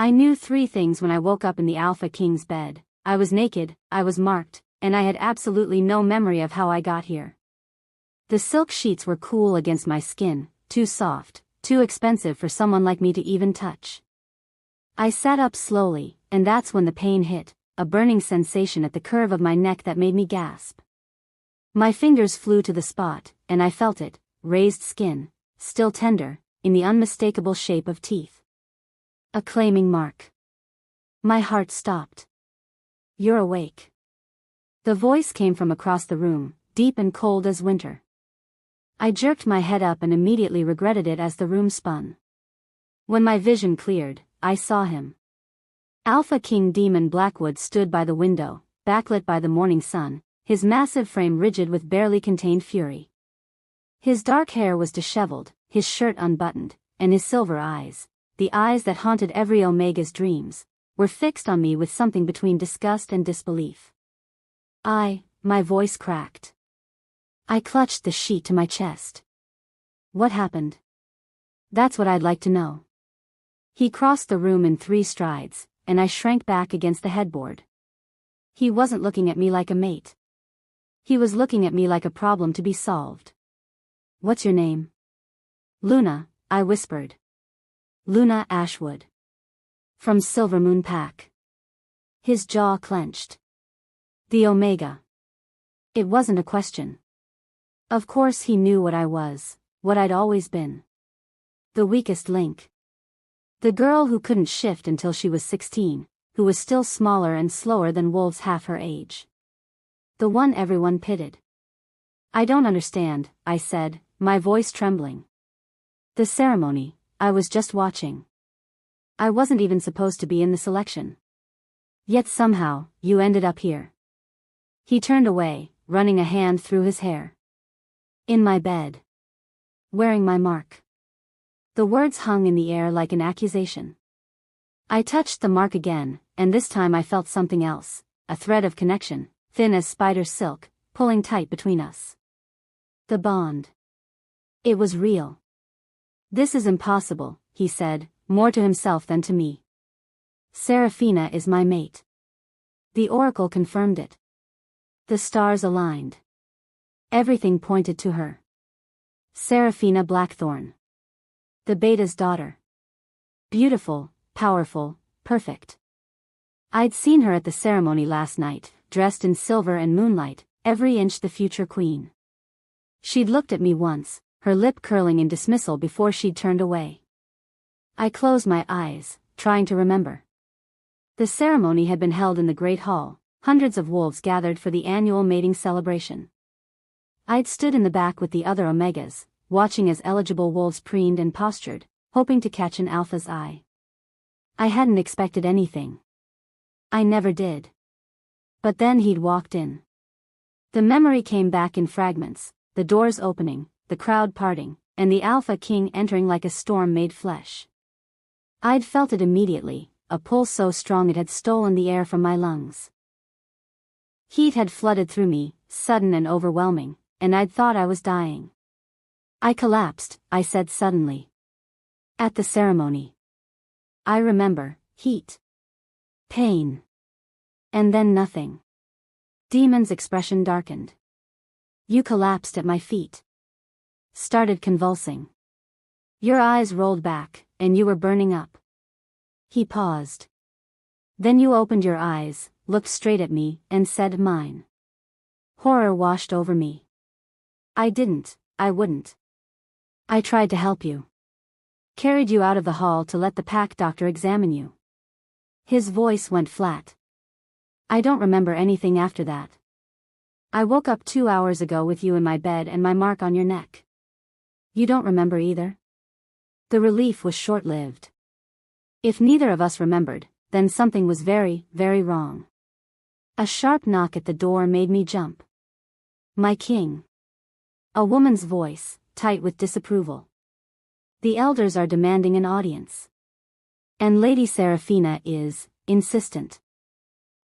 I knew three things when I woke up in the Alpha King's bed. I was naked, I was marked, and I had absolutely no memory of how I got here. The silk sheets were cool against my skin, too soft, too expensive for someone like me to even touch. I sat up slowly, and that's when the pain hit, a burning sensation at the curve of my neck that made me gasp. My fingers flew to the spot, and I felt it, raised skin, still tender, in the unmistakable shape of teeth. A claiming mark. My heart stopped. "You're awake." The voice came from across the room, deep and cold as winter. I jerked my head up and immediately regretted it as the room spun. When my vision cleared, I saw him. Alpha King Demon Blackwood stood by the window, backlit by the morning sun, his massive frame rigid with barely contained fury. His dark hair was disheveled, his shirt unbuttoned, and his silver eyes, the eyes that haunted every Omega's dreams, were fixed on me with something between disgust and disbelief. My voice cracked. I clutched the sheet to my chest. What happened? That's what I'd like to know. He crossed the room in 3 strides, and I shrank back against the headboard. He wasn't looking at me like a mate. He was looking at me like a problem to be solved. "What's your name?" "Luna," I whispered. "Luna Ashwood. From Silvermoon Pack." His jaw clenched. The Omega. It wasn't a question. Of course he knew what I was, what I'd always been. The weakest link. The girl who couldn't shift until she was 16, who was still smaller and slower than wolves half her age. The one everyone pitied. "I don't understand," I said, my voice trembling. "The ceremony, I was just watching. I wasn't even supposed to be in the selection. Yet somehow, you ended up here." He turned away, running a hand through his hair. "In my bed. Wearing my mark." The words hung in the air like an accusation. I touched the mark again, and this time I felt something else, a thread of connection, thin as spider silk, pulling tight between us. The bond. It was real. "This is impossible," he said, more to himself than to me. "Seraphina is my mate." The oracle confirmed it. The stars aligned. Everything pointed to her. Seraphina Blackthorn. The Beta's daughter. Beautiful, powerful, perfect. I'd seen her at the ceremony last night, dressed in silver and moonlight, every inch the future queen. She'd looked at me once, her lip curling in dismissal before she'd turned away. I closed my eyes, trying to remember. The ceremony had been held in the Great Hall, hundreds of wolves gathered for the annual mating celebration. I'd stood in the back with the other Omegas, watching as eligible wolves preened and postured, hoping to catch an alpha's eye. I hadn't expected anything. I never did. But then he'd walked in. The memory came back in fragments, the doors opening, the crowd parting, and the Alpha King entering like a storm made flesh. I'd felt it immediately, a pull so strong it had stolen the air from my lungs. Heat had flooded through me, sudden and overwhelming, and I'd thought I was dying. "I collapsed," I said suddenly. "At the ceremony. I remember, heat. Pain. And then nothing." Demon's expression darkened. "You collapsed at my feet. Started convulsing. Your eyes rolled back, and you were burning up." He paused. "Then you opened your eyes, looked straight at me, and said mine." Horror washed over me. I wouldn't. I tried to help you. Carried you out of the hall to let the pack doctor examine you." His voice went flat. "I don't remember anything after that. I woke up 2 hours ago with you in my bed and my mark on your neck. You don't remember either?" The relief was short-lived. If neither of us remembered, then something was very, very wrong. A sharp knock at the door made me jump. "My king." A woman's voice, tight with disapproval. "The elders are demanding an audience. And Lady Seraphina is insistent."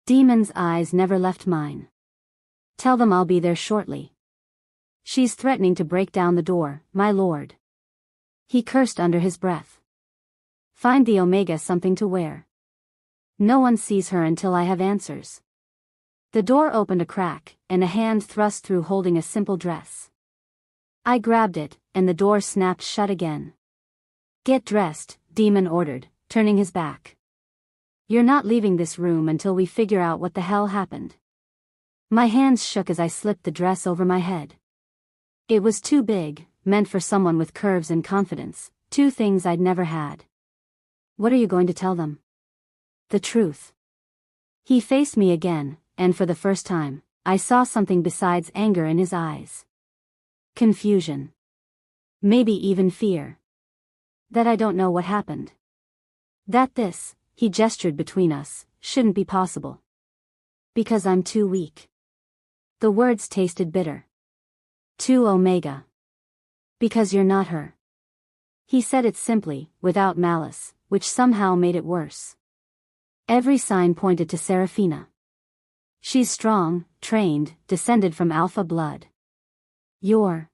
Demon's eyes never left mine. "Tell them I'll be there shortly. She's threatening to break down the door, my lord." He cursed under his breath. Find the Omega something to wear. No one sees her until I have answers. The door opened a crack, and a hand thrust through holding a simple dress. I grabbed it, and the door snapped shut again. Get dressed, Demon ordered, turning his back. You're not leaving this room until we figure out what the hell happened. My hands shook as I slipped the dress over my head. It was too big, meant for someone with curves and confidence, two things I'd never had. What are you going to tell them? The truth. He faced me again, and for the first time, I saw something besides anger in his eyes. Confusion. Maybe even fear. That I don't know what happened. That this, he gestured between us, shouldn't be possible. Because I'm too weak. The words tasted bitter. Too Omega. Because you're not her. He said it simply, without malice, which somehow made it worse. Every sign pointed to Seraphina. She's strong, trained, descended from alpha blood. You're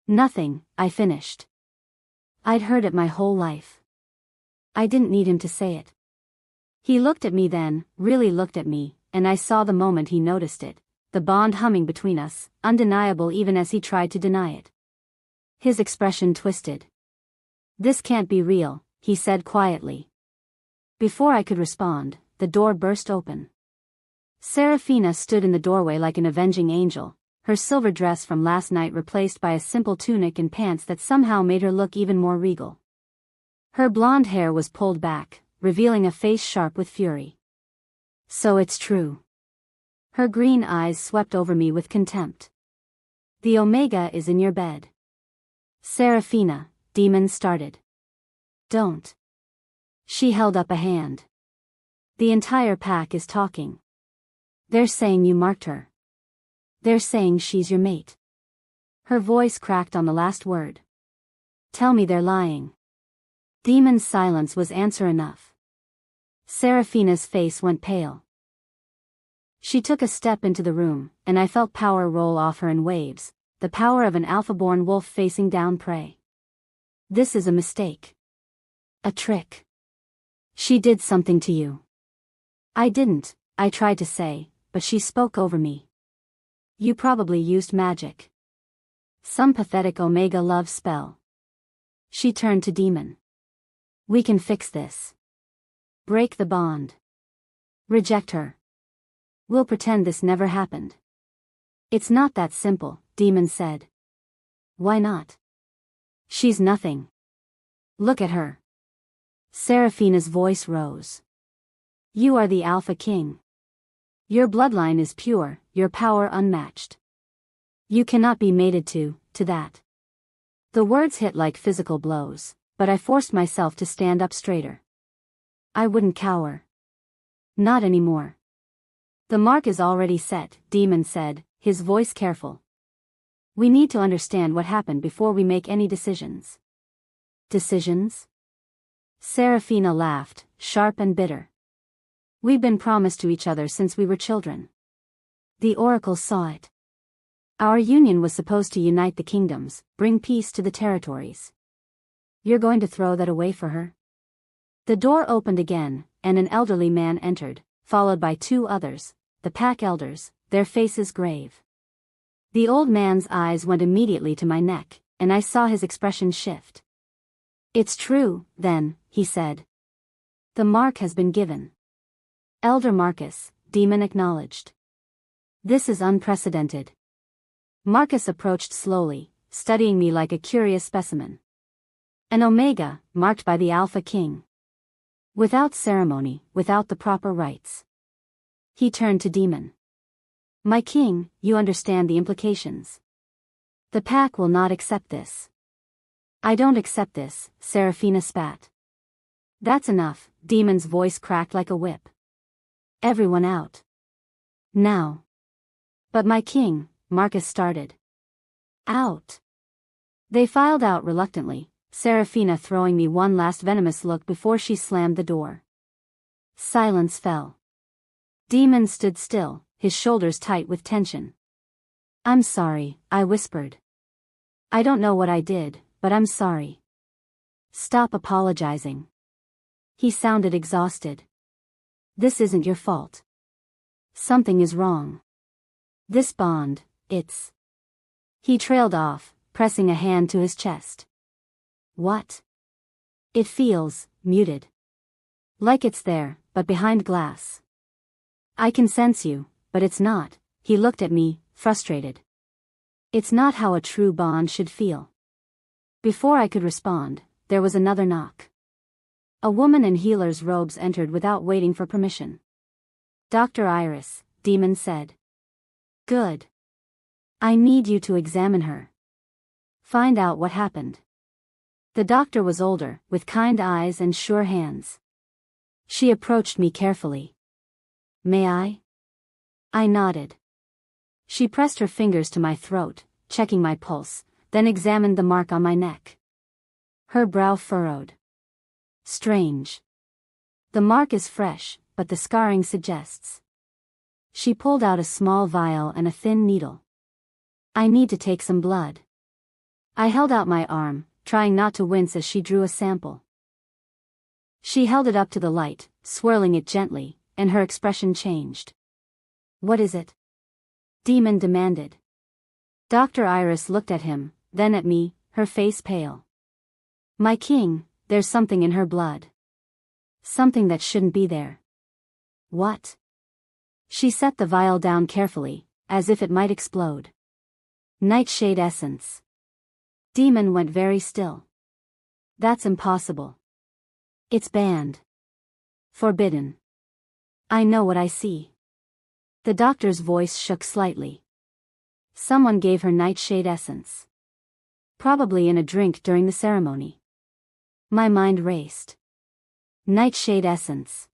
nothing, I finished. I'd heard it my whole life. I didn't need him to say it. He looked at me then, really looked at me, and I saw the moment he noticed it, the bond humming between us, undeniable even as he tried to deny it. His expression twisted. This can't be real, he said quietly. Before I could respond, the door burst open. Seraphina stood in the doorway like an avenging angel, her silver dress from last night replaced by a simple tunic and pants that somehow made her look even more regal. Her blonde hair was pulled back, revealing a face sharp with fury. So it's true. Her green eyes swept over me with contempt. The Omega is in your bed. Seraphina, Demon started. Don't. She held up a hand. The entire pack is talking. They're saying you marked her. They're saying she's your mate. Her voice cracked on the last word. Tell me they're lying. Demon's silence was answer enough. Seraphina's face went pale. She took a step into the room, and I felt power roll off her in waves, the power of an alpha-born wolf facing down prey. This is a mistake. A trick. She did something to you. I didn't, I tried to say, but she spoke over me. You probably used magic. Some pathetic Omega love spell. She turned to Demon. We can fix this. Break the bond. Reject her. We'll pretend this never happened. It's not that simple, Demon said. Why not? She's nothing. Look at her. Seraphina's voice rose. You are the Alpha King. Your bloodline is pure, your power unmatched. You cannot be mated to that. The words hit like physical blows, but I forced myself to stand up straighter. I wouldn't cower. Not anymore. The mark is already set, Demon said, his voice careful. We need to understand what happened before we make any decisions. Decisions? Seraphina laughed, sharp and bitter. We've been promised to each other since we were children. The Oracle saw it. Our union was supposed to unite the kingdoms, bring peace to the territories. You're going to throw that away for her? The door opened again, and an elderly man entered, followed by two others, the pack elders, their faces grave. The old man's eyes went immediately to my neck, and I saw his expression shift. It's true, then, he said. The mark has been given. Elder Marcus, Demon acknowledged. This is unprecedented. Marcus approached slowly, studying me like a curious specimen. An Omega, marked by the Alpha King. Without ceremony, without the proper rites. He turned to Demon. My king, you understand the implications. The pack will not accept this. I don't accept this, Seraphina spat. That's enough, Demon's voice cracked like a whip. Everyone out. Now. But my king, Marcus started. Out. They filed out reluctantly, Seraphina throwing me one last venomous look before she slammed the door. Silence fell. Demon stood still, his shoulders tight with tension. I'm sorry, I whispered. I don't know what I did, but I'm sorry. Stop apologizing. He sounded exhausted. This isn't your fault. Something is wrong. This bond, it's... He trailed off, pressing a hand to his chest. What? It feels muted. Like it's there, but behind glass. I can sense you, but it's not. He looked at me, frustrated. It's not how a true bond should feel. Before I could respond, there was another knock. A woman in healer's robes entered without waiting for permission. Dr. Iris, Demon said. Good. I need you to examine her. Find out what happened. The doctor was older, with kind eyes and sure hands. She approached me carefully. May I? I nodded. She pressed her fingers to my throat, checking my pulse, then examined the mark on my neck. Her brow furrowed. Strange. The mark is fresh, but the scarring suggests. She pulled out a small vial and a thin needle. I need to take some blood. I held out my arm, trying not to wince as she drew a sample. She held it up to the light, swirling it gently, and her expression changed. What is it? Demon demanded. Dr. Iris looked at him, then at me, her face pale. My king, there's something in her blood. Something that shouldn't be there. What? She set the vial down carefully, as if it might explode. Nightshade essence. Demon went very still. That's impossible. It's banned. Forbidden. I know what I see. The doctor's voice shook slightly. Someone gave her nightshade essence. Probably in a drink during the ceremony. My mind raced. Nightshade essence.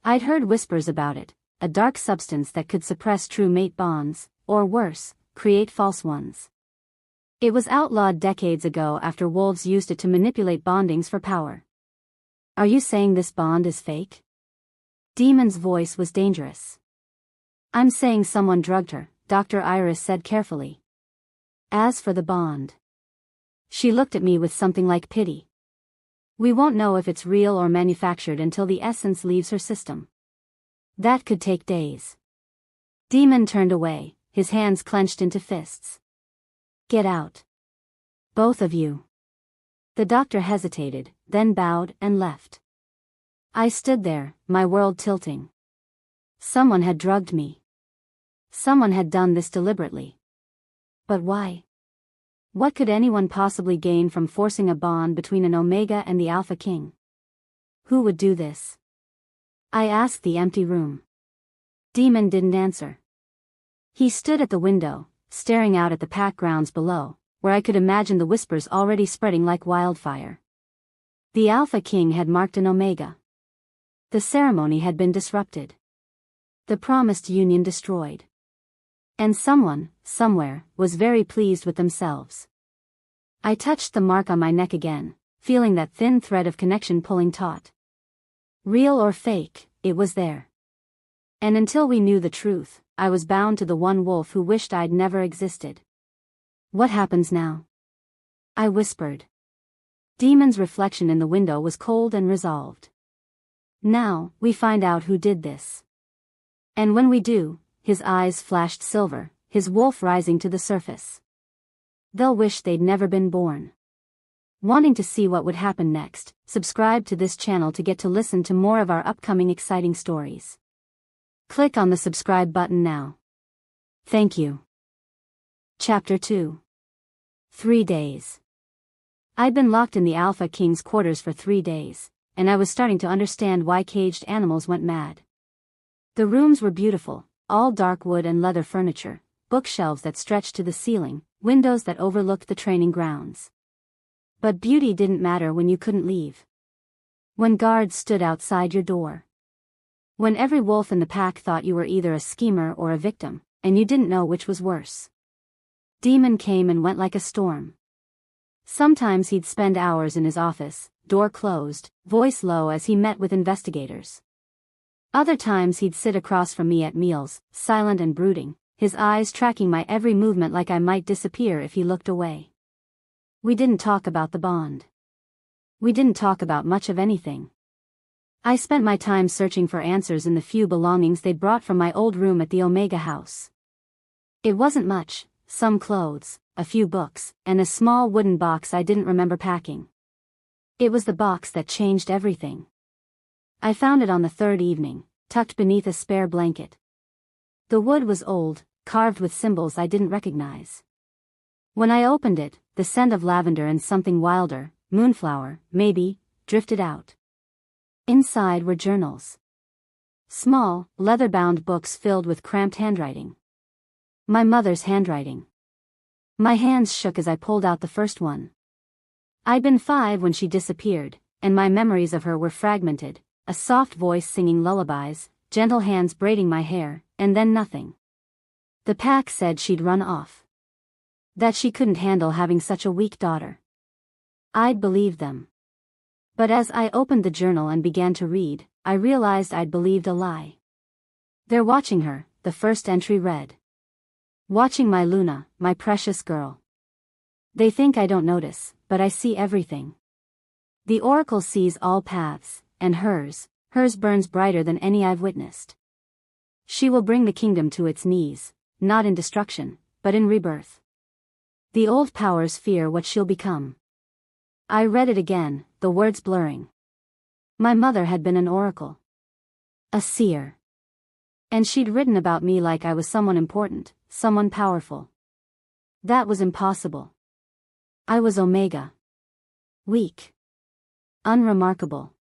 I'd heard whispers about it, a dark substance that could suppress true mate bonds, or worse, create false ones. It was outlawed decades ago after wolves used it to manipulate bondings for power. Are you saying this bond is fake? Demon's voice was dangerous. I'm saying someone drugged her, Dr. Iris said carefully. As for the bond. She looked at me with something like pity. We won't know if it's real or manufactured until the essence leaves her system. That could take days. Demon turned away, his hands clenched into fists. Get out. Both of you. The doctor hesitated, then bowed and left. I stood there, my world tilting. Someone had drugged me. Someone had done this deliberately. But why? What could anyone possibly gain from forcing a bond between an Omega and the Alpha King? Who would do this? I asked the empty room. Demon didn't answer. He stood at the window, staring out at the pack grounds below, where I could imagine the whispers already spreading like wildfire. The Alpha King had marked an Omega. The ceremony had been disrupted. The promised union destroyed. And someone, somewhere, was very pleased with themselves. I touched the mark on my neck again, feeling that thin thread of connection pulling taut. Real or fake, it was there. And until we knew the truth, I was bound to the one wolf who wished I'd never existed. What happens now? I whispered. Demon's reflection in the window was cold and resolved. Now, we find out who did this. And when we do, his eyes flashed silver, his wolf rising to the surface. They'll wish they'd never been born. Wanting to see what would happen next, subscribe to this channel to get to listen to more of our upcoming exciting stories. Click on the subscribe button now. Thank you. Chapter 2. 3 days. I'd been locked in the Alpha King's quarters for 3 days, and I was starting to understand why caged animals went mad. The rooms were beautiful, all dark wood and leather furniture, bookshelves that stretched to the ceiling, windows that overlooked the training grounds. But beauty didn't matter when you couldn't leave. When guards stood outside your door. When every wolf in the pack thought you were either a schemer or a victim, and you didn't know which was worse. Demon came and went like a storm. Sometimes he'd spend hours in his office, door closed, voice low as he met with investigators. Other times he'd sit across from me at meals, silent and brooding, his eyes tracking my every movement like I might disappear if he looked away. We didn't talk about the bond. We didn't talk about much of anything. I spent my time searching for answers in the few belongings they'd brought from my old room at the Omega House. It wasn't much, some clothes, a few books, and a small wooden box I didn't remember packing. It was the box that changed everything. I found it on the third evening, tucked beneath a spare blanket. The wood was old, carved with symbols I didn't recognize. When I opened it, the scent of lavender and something wilder, moonflower, maybe, drifted out. Inside were journals. Small, leather-bound books filled with cramped handwriting. My mother's handwriting. My hands shook as I pulled out the first one. I'd been 5 when she disappeared, and my memories of her were fragmented, a soft voice singing lullabies, gentle hands braiding my hair, and then nothing. The pack said she'd run off. That she couldn't handle having such a weak daughter. I'd believed them. But as I opened the journal and began to read, I realized I'd believed a lie. They're watching her, the first entry read. Watching my Luna, my precious girl. They think I don't notice, but I see everything. The oracle sees all paths, and hers burns brighter than any I've witnessed. She will bring the kingdom to its knees, not in destruction, but in rebirth. The old powers fear what she'll become. I read it again, the words blurring. My mother had been an oracle. A seer. And she'd written about me like I was someone important, someone powerful. That was impossible. I was Omega. Weak. Unremarkable.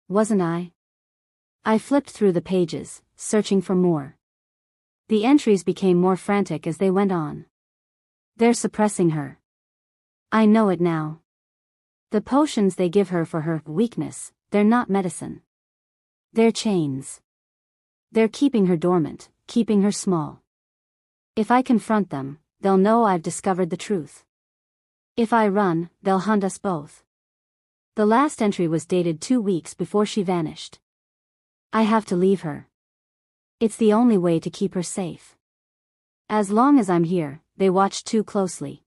Wasn't I? I flipped through the pages, searching for more. The entries became more frantic as they went on. They're suppressing her. I know it now. The potions they give her for her weakness, they're not medicine. They're chains. They're keeping her dormant, keeping her small. If I confront them, they'll know I've discovered the truth. If I run, they'll hunt us both. The last entry was dated 2 weeks before she vanished. I have to leave her. It's the only way to keep her safe. As long as I'm here, they watch too closely.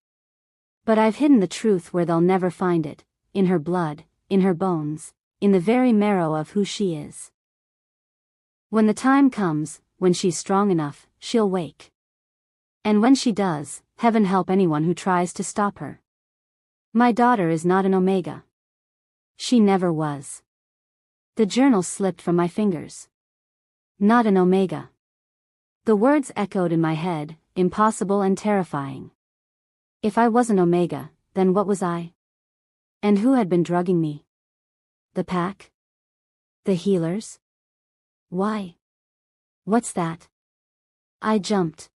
But I've hidden the truth where they'll never find it, in her blood, in her bones, in the very marrow of who she is. When the time comes, when she's strong enough, she'll wake. And when she does, heaven help anyone who tries to stop her. My daughter is not an Omega. She never was. The journal slipped from my fingers. Not an Omega. The words echoed in my head, impossible and terrifying. If I wasn't Omega, then what was I? And who had been drugging me? The pack? The healers? Why? What's that? I jumped.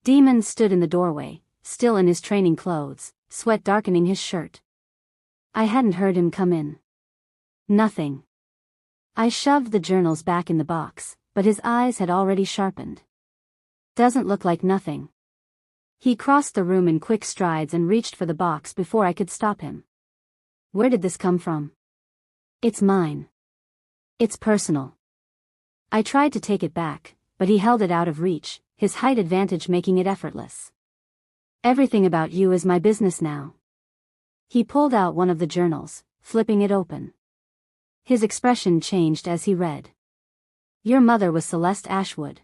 Demon stood in the doorway, still in his training clothes, sweat darkening his shirt. I hadn't heard him come in. Nothing. I shoved the journals back in the box, but his eyes had already sharpened. Doesn't look like nothing. He crossed the room in quick strides and reached for the box before I could stop him. Where did this come from? It's mine. It's personal. I tried to take it back, but he held it out of reach, his height advantage making it effortless. Everything about you is my business now. He pulled out one of the journals, flipping it open. His expression changed as he read. Your mother was Celeste Ashwood.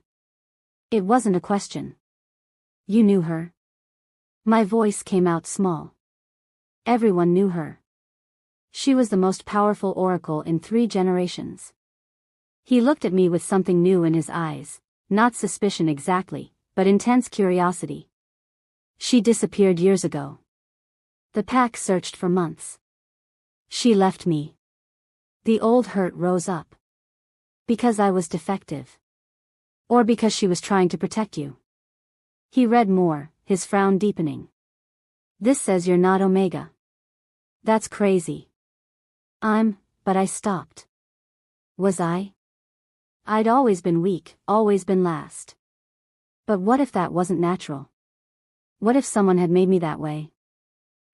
It wasn't a question. You knew her? My voice came out small. Everyone knew her. She was the most powerful oracle in 3 generations. He looked at me with something new in his eyes, not suspicion exactly, but intense curiosity. She disappeared years ago. The pack searched for months. She left me. The old hurt rose up. Because I was defective. Or because she was trying to protect you. He read more, his frown deepening. This says you're not Omega. That's crazy. But I stopped. Was I? I'd always been weak, always been last. But what if that wasn't natural? What if someone had made me that way?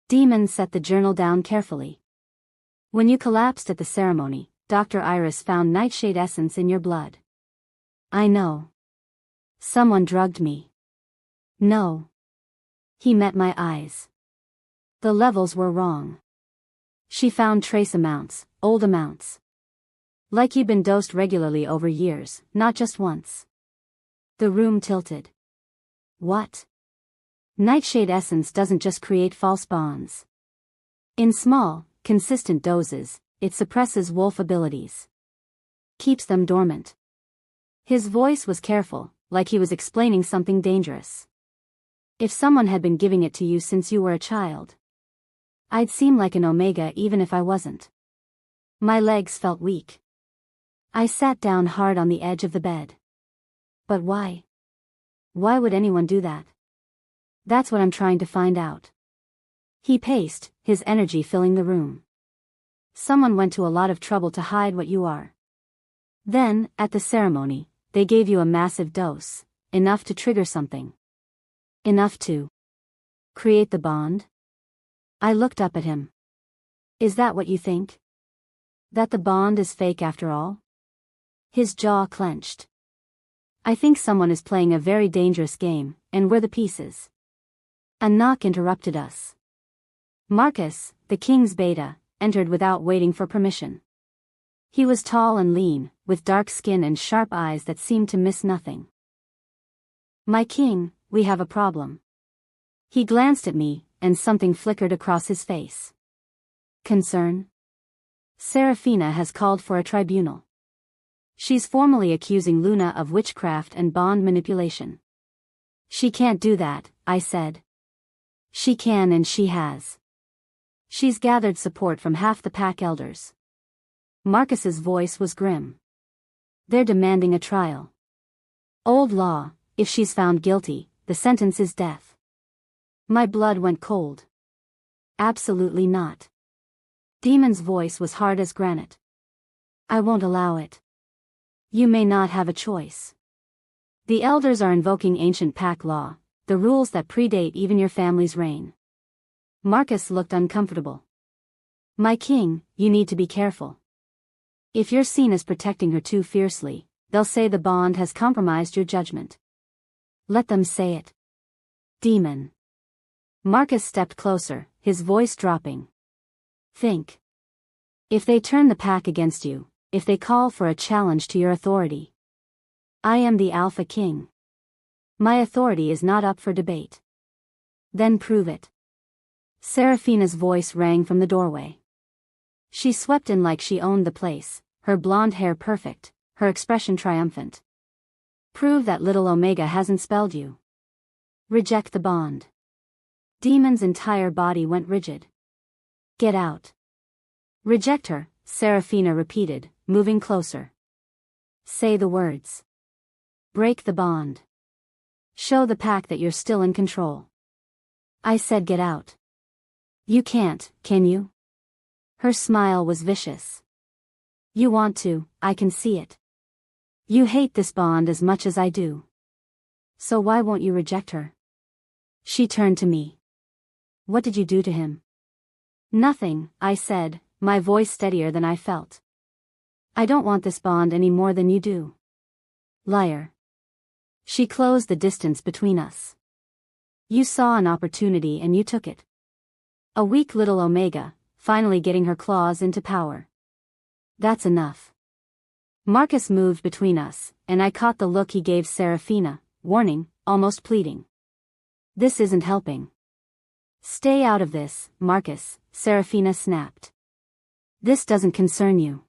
Demon set the journal down carefully. When you collapsed at the ceremony, Dr. Iris found nightshade essence in your blood. I know. Someone drugged me. No. He met my eyes. The levels were wrong. She found trace amounts, old amounts. Like you'd been dosed regularly over years, not just once. The room tilted. What? Nightshade essence doesn't just create false bonds. In small, consistent doses, it suppresses wolf abilities. Keeps them dormant. His voice was careful, like he was explaining something dangerous. If someone had been giving it to you since you were a child, I'd seem like an Omega even if I wasn't. My legs felt weak. I sat down hard on the edge of the bed. But why? Why would anyone do that? That's what I'm trying to find out. He paced, his energy filling the room. Someone went to a lot of trouble to hide what you are. Then, at the ceremony, they gave you a massive dose, enough to trigger something. Enough to create the bond? I looked up at him. Is that what you think? That the bond is fake after all? His jaw clenched. I think someone is playing a very dangerous game, and we're the pieces. A knock interrupted us. Marcus, the king's beta, entered without waiting for permission. He was tall and lean, with dark skin and sharp eyes that seemed to miss nothing. My king, we have a problem. He glanced at me, and something flickered across his face. Concern? Seraphina has called for a tribunal. She's formally accusing Luna of witchcraft and bond manipulation. She can't do that, I said. She can and she has. She's gathered support from half the pack elders. Marcus's voice was grim. They're demanding a trial. Old law, if she's found guilty, the sentence is death. My blood went cold. Absolutely not. Demon's voice was hard as granite. I won't allow it. You may not have a choice. The elders are invoking ancient pack law, the rules that predate even your family's reign. Marcus looked uncomfortable. My king, you need to be careful. If you're seen as protecting her too fiercely, they'll say the bond has compromised your judgment. Let them say it. Demon. Marcus stepped closer, his voice dropping. Think. If they turn the pack against you, if they call for a challenge to your authority. I am the Alpha King. My authority is not up for debate. Then prove it. Seraphina's voice rang from the doorway. She swept in like she owned the place, her blonde hair perfect, her expression triumphant. Prove that little Omega hasn't spelled you. Reject the bond. Demon's entire body went rigid. Get out. Reject her, Seraphina repeated, moving closer. Say the words. Break the bond. Show the pack that you're still in control. I said get out. You can't, can you? Her smile was vicious. You want to, I can see it. You hate this bond as much as I do. So why won't you reject her? She turned to me. What did you do to him? Nothing, I said, my voice steadier than I felt. I don't want this bond any more than you do. Liar. She closed the distance between us. You saw an opportunity and you took it. A weak little Omega, finally getting her claws into power. That's enough. Marcus moved between us, and I caught the look he gave Seraphina, warning, almost pleading. This isn't helping. Stay out of this, Marcus, Seraphina snapped. This doesn't concern you.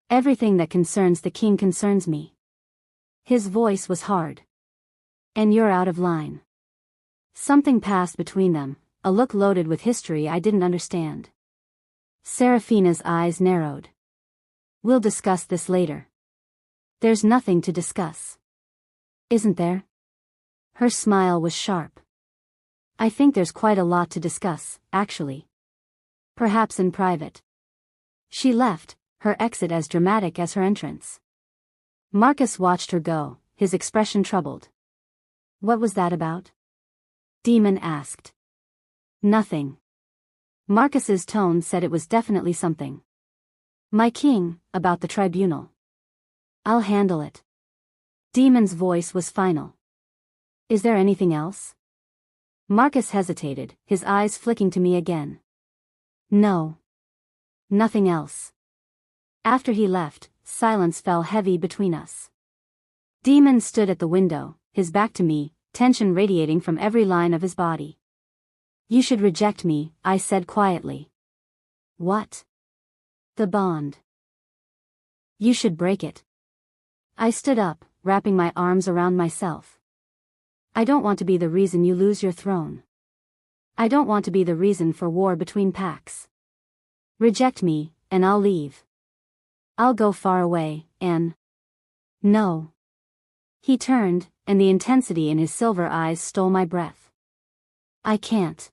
Everything that concerns the king concerns me. His voice was hard. And you're out of line. Something passed between them, a look loaded with history I didn't understand. Seraphina's eyes narrowed. We'll discuss this later. There's nothing to discuss. Isn't there? Her smile was sharp. I think there's quite a lot to discuss, actually. Perhaps in private. She left, her exit as dramatic as her entrance. Marcus watched her go, his expression troubled. What was that about? Demon asked. Nothing. Marcus's tone said it was definitely something. My king, about the tribunal. I'll handle it. Demon's voice was final. Is there anything else? Marcus hesitated, his eyes flicking to me again. No. Nothing else. After he left, silence fell heavy between us. Demon stood at the window, his back to me, tension radiating from every line of his body. You should reject me, I said quietly. What? The bond. You should break it. I stood up, wrapping my arms around myself. I don't want to be the reason you lose your throne. I don't want to be the reason for war between packs. Reject me, and I'll leave. I'll go far away, and... No. He turned, and the intensity in his silver eyes stole my breath. I can't.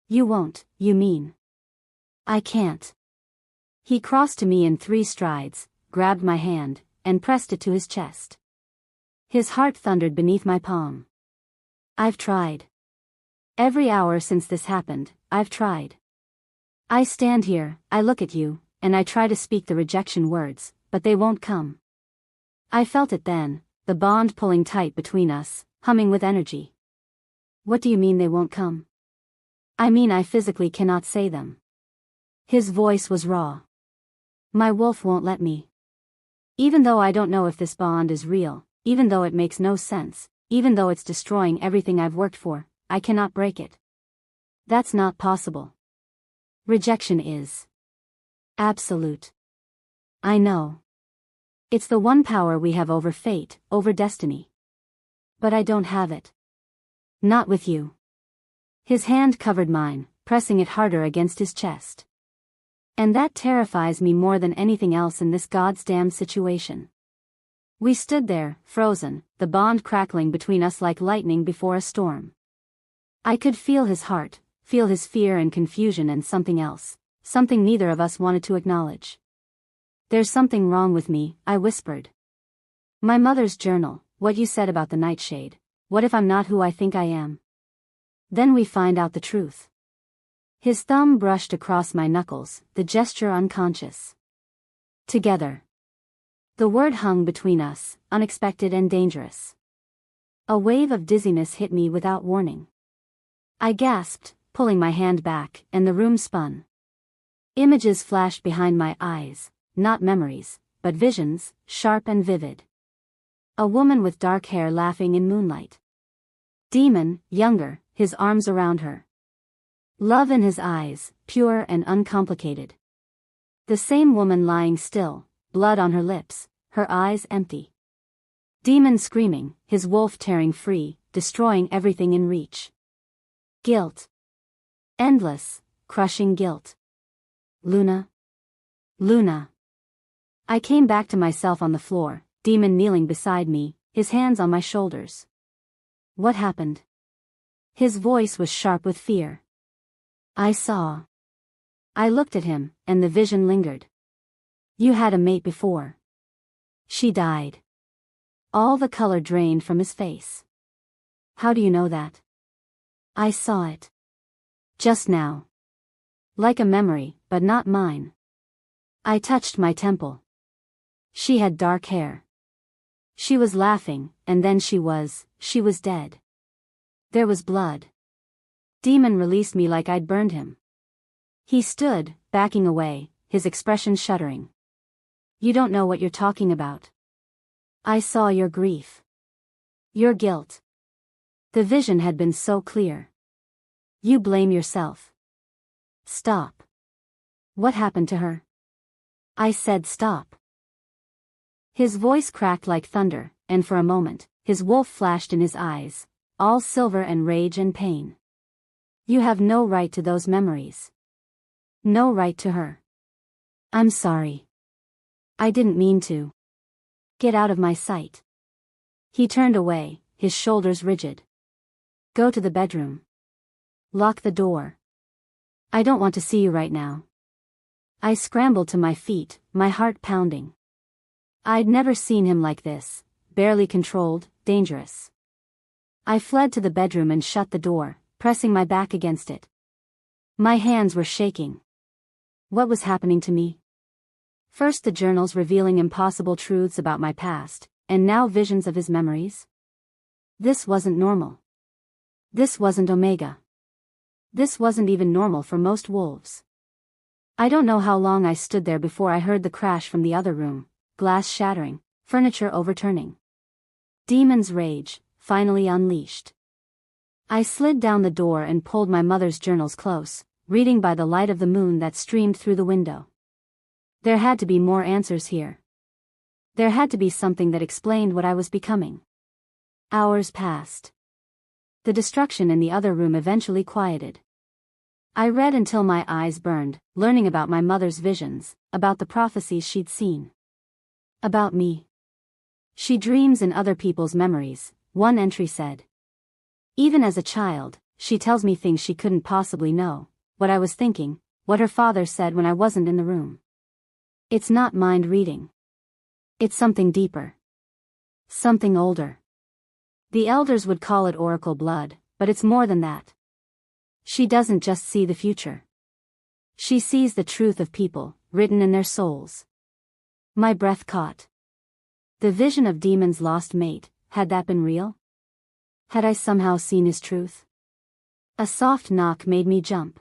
You won't, you mean. I can't. He crossed to me in 3 strides, grabbed my hand, and pressed it to his chest. His heart thundered beneath my palm. I've tried. Every hour since this happened, I've tried. I stand here, I look at you, and I try to speak the rejection words, but they won't come. I felt it then, the bond pulling tight between us, humming with energy. What do you mean they won't come? I mean I physically cannot say them. His voice was raw. My wolf won't let me. Even though I don't know if this bond is real, even though it makes no sense, even though it's destroying everything I've worked for, I cannot break it. That's not possible. Rejection is absolute. I know. It's the one power we have over fate, over destiny. But I don't have it. Not with you. His hand covered mine, pressing it harder against his chest. And that terrifies me more than anything else in this goddamn situation. We stood there, frozen, the bond crackling between us like lightning before a storm. I could feel his heart, feel his fear and confusion and something else, something neither of us wanted to acknowledge. There's something wrong with me, I whispered. My mother's journal, what you said about the nightshade, what if I'm not who I think I am? Then we find out the truth. His thumb brushed across my knuckles, the gesture unconscious. Together. The word hung between us, unexpected and dangerous. A wave of dizziness hit me without warning. I gasped, pulling my hand back, and the room spun. Images flashed behind my eyes, not memories, but visions, sharp and vivid. A woman with dark hair laughing in moonlight. Demon, younger, his arms around her. Love in his eyes, pure and uncomplicated. The same woman lying still, blood on her lips, her eyes empty. Demon screaming, his wolf tearing free, destroying everything in reach. Guilt. Endless, crushing guilt. Luna. Luna. I came back to myself on the floor, Demon kneeling beside me, his hands on my shoulders. What happened? His voice was sharp with fear. I saw. I looked at him, and the vision lingered. You had a mate before. She died. All the color drained from his face. How do you know that? I saw it. Just now. Like a memory, but not mine. I touched my temple. She had dark hair. She was laughing, and then she was dead. There was blood. Demon released me like I'd burned him. He stood, backing away, his expression shuddering. You don't know what you're talking about. I saw your grief. Your guilt. The vision had been so clear. You blame yourself. Stop. What happened to her? I said stop. His voice cracked like thunder, and for a moment, his wolf flashed in his eyes, all silver and rage and pain. You have no right to those memories. No right to her. I'm sorry. I didn't mean to. Get out of my sight. He turned away, his shoulders rigid. Go to the bedroom. Lock the door. I don't want to see you right now. I scrambled to my feet, my heart pounding. I'd never seen him like this, barely controlled, dangerous. I fled to the bedroom and shut the door, pressing my back against it. My hands were shaking. What was happening to me? First the journals revealing impossible truths about my past, and now visions of his memories? This wasn't normal. This wasn't Omega. This wasn't even normal for most wolves. I don't know how long I stood there before I heard the crash from the other room, glass shattering, furniture overturning. Demon's rage, finally unleashed. I slid down the door and pulled my mother's journals close, reading by the light of the moon that streamed through the window. There had to be more answers here. There had to be something that explained what I was becoming. Hours passed. The destruction in the other room eventually quieted. I read until my eyes burned, learning about my mother's visions, about the prophecies she'd seen. About me. She dreams in other people's memories, one entry said. Even as a child, she tells me things she couldn't possibly know, what I was thinking, what her father said when I wasn't in the room. It's not mind reading. It's something deeper. Something older. The elders would call it oracle blood, but it's more than that. She doesn't just see the future. She sees the truth of people, written in their souls. My breath caught. The vision of Demon's lost mate, had that been real? Had I somehow seen his truth? A soft knock made me jump.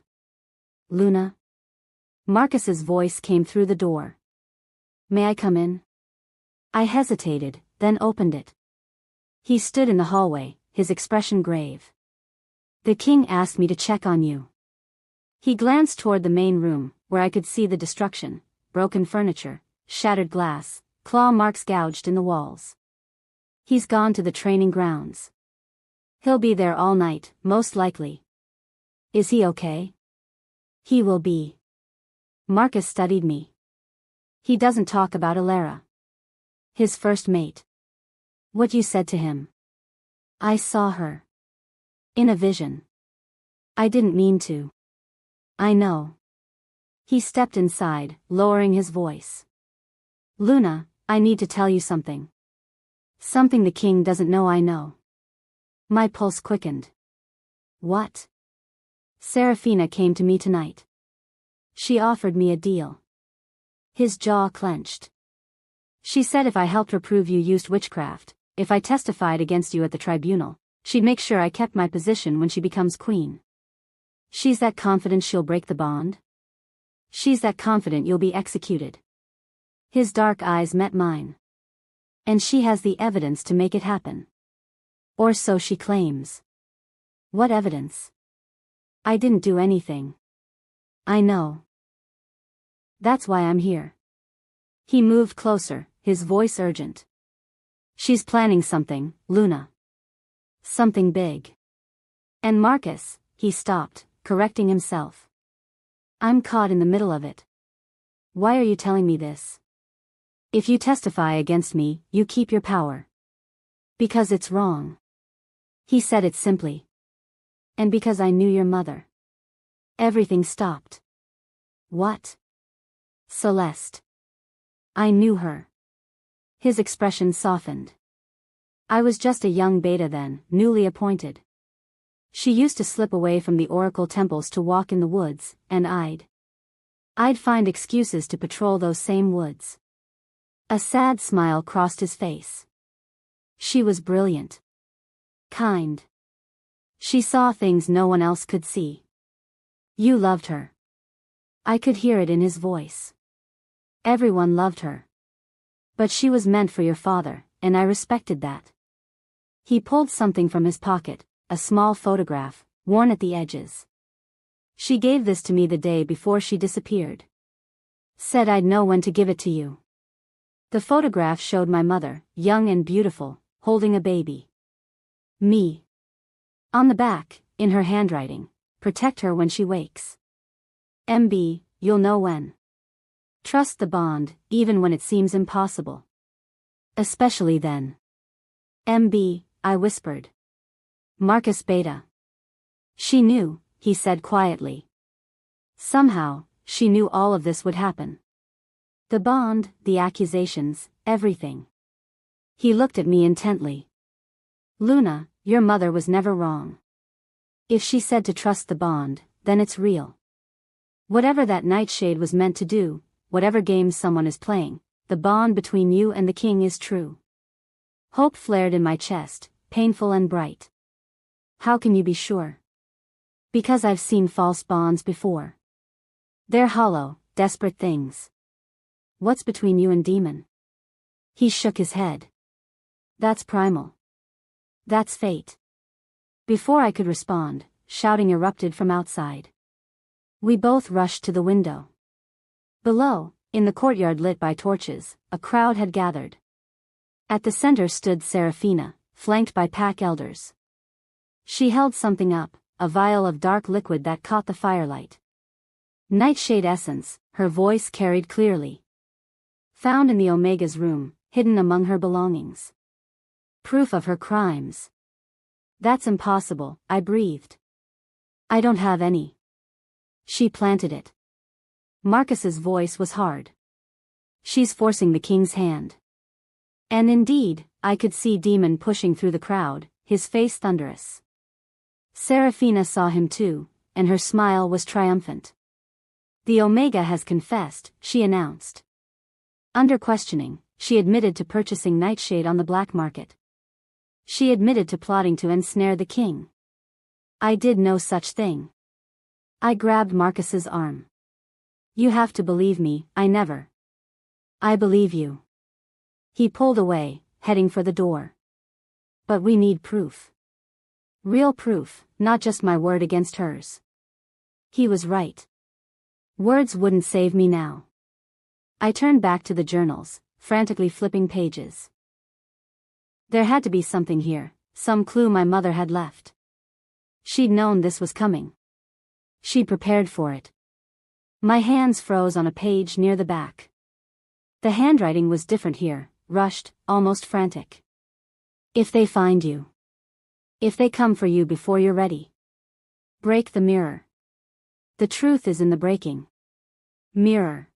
Luna? Marcus's voice came through the door. May I come in? I hesitated, then opened it. He stood in the hallway, his expression grave. The king asked me to check on you. He glanced toward the main room, where I could see the destruction, broken furniture, shattered glass, claw marks gouged in the walls. He's gone to the training grounds. He'll be there all night, most likely. Is he okay? He will be. Marcus studied me. He doesn't talk about Alara. His first mate. What you said to him. I saw her. In a vision. I didn't mean to. I know. He stepped inside, lowering his voice. Luna, I need to tell you something. Something the king doesn't know I know. My pulse quickened. What? Serafina came to me tonight. She offered me a deal. His jaw clenched. She said if I helped her prove you used witchcraft, if I testified against you at the tribunal, she'd make sure I kept my position when she becomes queen. She's that confident she'll break the bond? She's that confident you'll be executed. His dark eyes met mine. And she has the evidence to make it happen. Or so she claims. What evidence? I didn't do anything. I know. That's why I'm here. He moved closer, his voice urgent. She's planning something, Luna. Something big. And Marcus, he stopped, correcting himself. I'm caught in the middle of it. Why are you telling me this? If you testify against me, you keep your power. Because it's wrong. He said it simply. And because I knew your mother. Everything stopped. What? Celeste. I knew her. His expression softened. I was just a young beta then, newly appointed. She used to slip away from the oracle temples to walk in the woods, and I'd find excuses to patrol those same woods. A sad smile crossed his face. She was brilliant. Kind. She saw things no one else could see. You loved her. I could hear it in his voice. Everyone loved her. But she was meant for your father, and I respected that. He pulled something from his pocket, a small photograph, worn at the edges. She gave this to me the day before she disappeared. Said I'd know when to give it to you. The photograph showed my mother, young and beautiful, holding a baby. Me. On the back, in her handwriting, protect her when she wakes. MB, you'll know when. Trust the bond, even when it seems impossible. Especially then. MB, I whispered. Marcus Beta. She knew, he said quietly. Somehow, she knew all of this would happen. The bond, the accusations, everything. He looked at me intently. Luna, your mother was never wrong. If she said to trust the bond, then it's real. Whatever that nightshade was meant to do, whatever game someone is playing, the bond between you and the king is true. Hope flared in my chest, painful and bright. How can you be sure? Because I've seen false bonds before. They're hollow, desperate things. What's between you and Demon? He shook his head. That's primal. That's fate. Before I could respond, shouting erupted from outside. We both rushed to the window. Below, in the courtyard lit by torches, a crowd had gathered. At the center stood Seraphina, flanked by pack elders. She held something up, a vial of dark liquid that caught the firelight. Nightshade essence, her voice carried clearly. Found in the Omega's room, hidden among her belongings. Proof of her crimes. That's impossible, I breathed. I don't have any. She planted it. Marcus's voice was hard. She's forcing the king's hand. And indeed, I could see Demon pushing through the crowd, his face thunderous. Seraphina saw him too, and her smile was triumphant. The Omega has confessed, she announced. Under questioning, she admitted to purchasing Nightshade on the black market. She admitted to plotting to ensnare the king. I did no such thing. I grabbed Marcus's arm. You have to believe me, I never. I believe you. He pulled away, heading for the door. But we need proof. Real proof, not just my word against hers. He was right. Words wouldn't save me now. I turned back to the journals, frantically flipping pages. There had to be something here, some clue my mother had left. She'd known this was coming. She'd prepared for it. My hands froze on a page near the back. The handwriting was different here, rushed, almost frantic. If they find you. If they come for you before you're ready. Break the mirror. The truth is in the breaking. Mirror.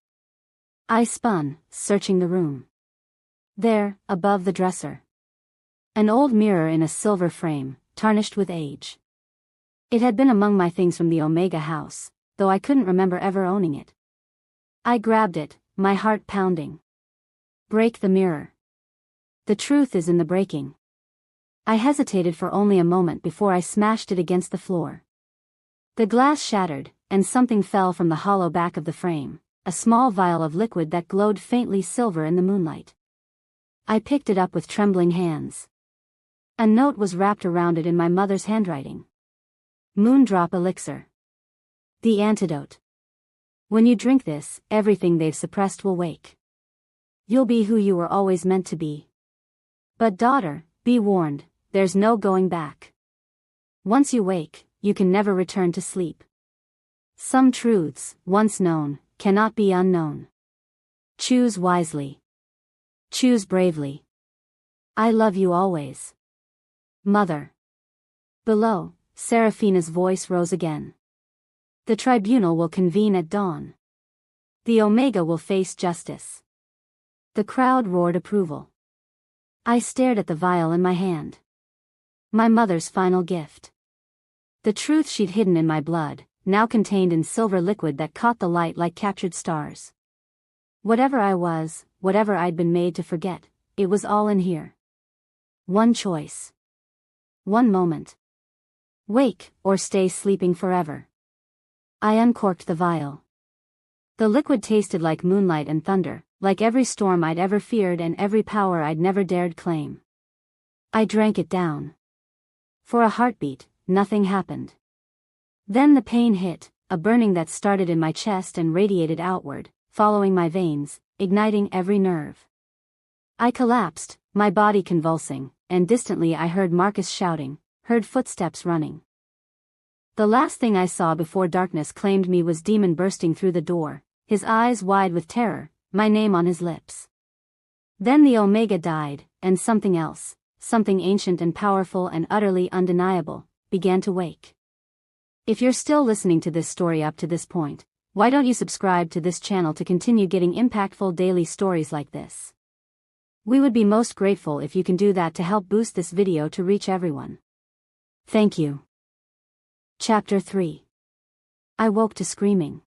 I spun, searching the room. There, above the dresser. An old mirror in a silver frame, tarnished with age. It had been among my things from the Omega house, though I couldn't remember ever owning it. I grabbed it, my heart pounding. Break the mirror. The truth is in the breaking. I hesitated for only a moment before I smashed it against the floor. The glass shattered, and something fell from the hollow back of the frame, a small vial of liquid that glowed faintly silver in the moonlight. I picked it up with trembling hands. A note was wrapped around it in my mother's handwriting. Moondrop elixir. The antidote. When you drink this, everything they've suppressed will wake. You'll be who you were always meant to be. But daughter, be warned, there's no going back. Once you wake, you can never return to sleep. Some truths, once known, cannot be unknown. Choose wisely. Choose bravely. I love you always. Mother. Below, Seraphina's voice rose again. The tribunal will convene at dawn. The Omega will face justice. The crowd roared approval. I stared at the vial in my hand. My mother's final gift. The truth she'd hidden in my blood, now contained in silver liquid that caught the light like captured stars. Whatever I was, whatever I'd been made to forget, it was all in here. One choice. One moment. Wake, or stay sleeping forever. I uncorked the vial. The liquid tasted like moonlight and thunder, like every storm I'd ever feared and every power I'd never dared claim. I drank it down. For a heartbeat, nothing happened. Then the pain hit, a burning that started in my chest and radiated outward, following my veins, igniting every nerve. I collapsed, my body convulsing, and distantly I heard Marcus shouting, heard footsteps running. The last thing I saw before darkness claimed me was Demon bursting through the door, his eyes wide with terror, my name on his lips. Then the Omega died, and something else, something ancient and powerful and utterly undeniable, began to wake. If you're still listening to this story up to this point, why don't you subscribe to this channel to continue getting impactful daily stories like this? We would be most grateful if you can do that to help boost this video to reach everyone. Thank you. Chapter 3. I woke to screaming.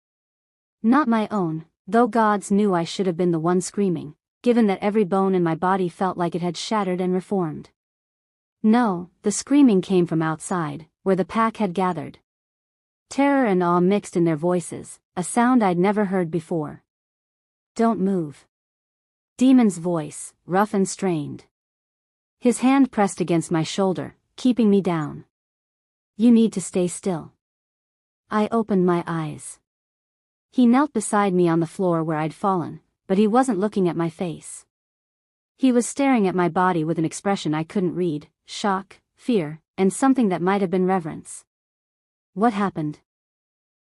Not my own, though gods knew I should have been the one screaming, given that every bone in my body felt like it had shattered and reformed. No, the screaming came from outside, where the pack had gathered. Terror and awe mixed in their voices, a sound I'd never heard before. Don't move. Demon's voice, rough and strained. His hand pressed against my shoulder, keeping me down. You need to stay still. I opened my eyes. He knelt beside me on the floor where I'd fallen, but he wasn't looking at my face. He was staring at my body with an expression I couldn't read, shock, fear, and something that might have been reverence. What happened?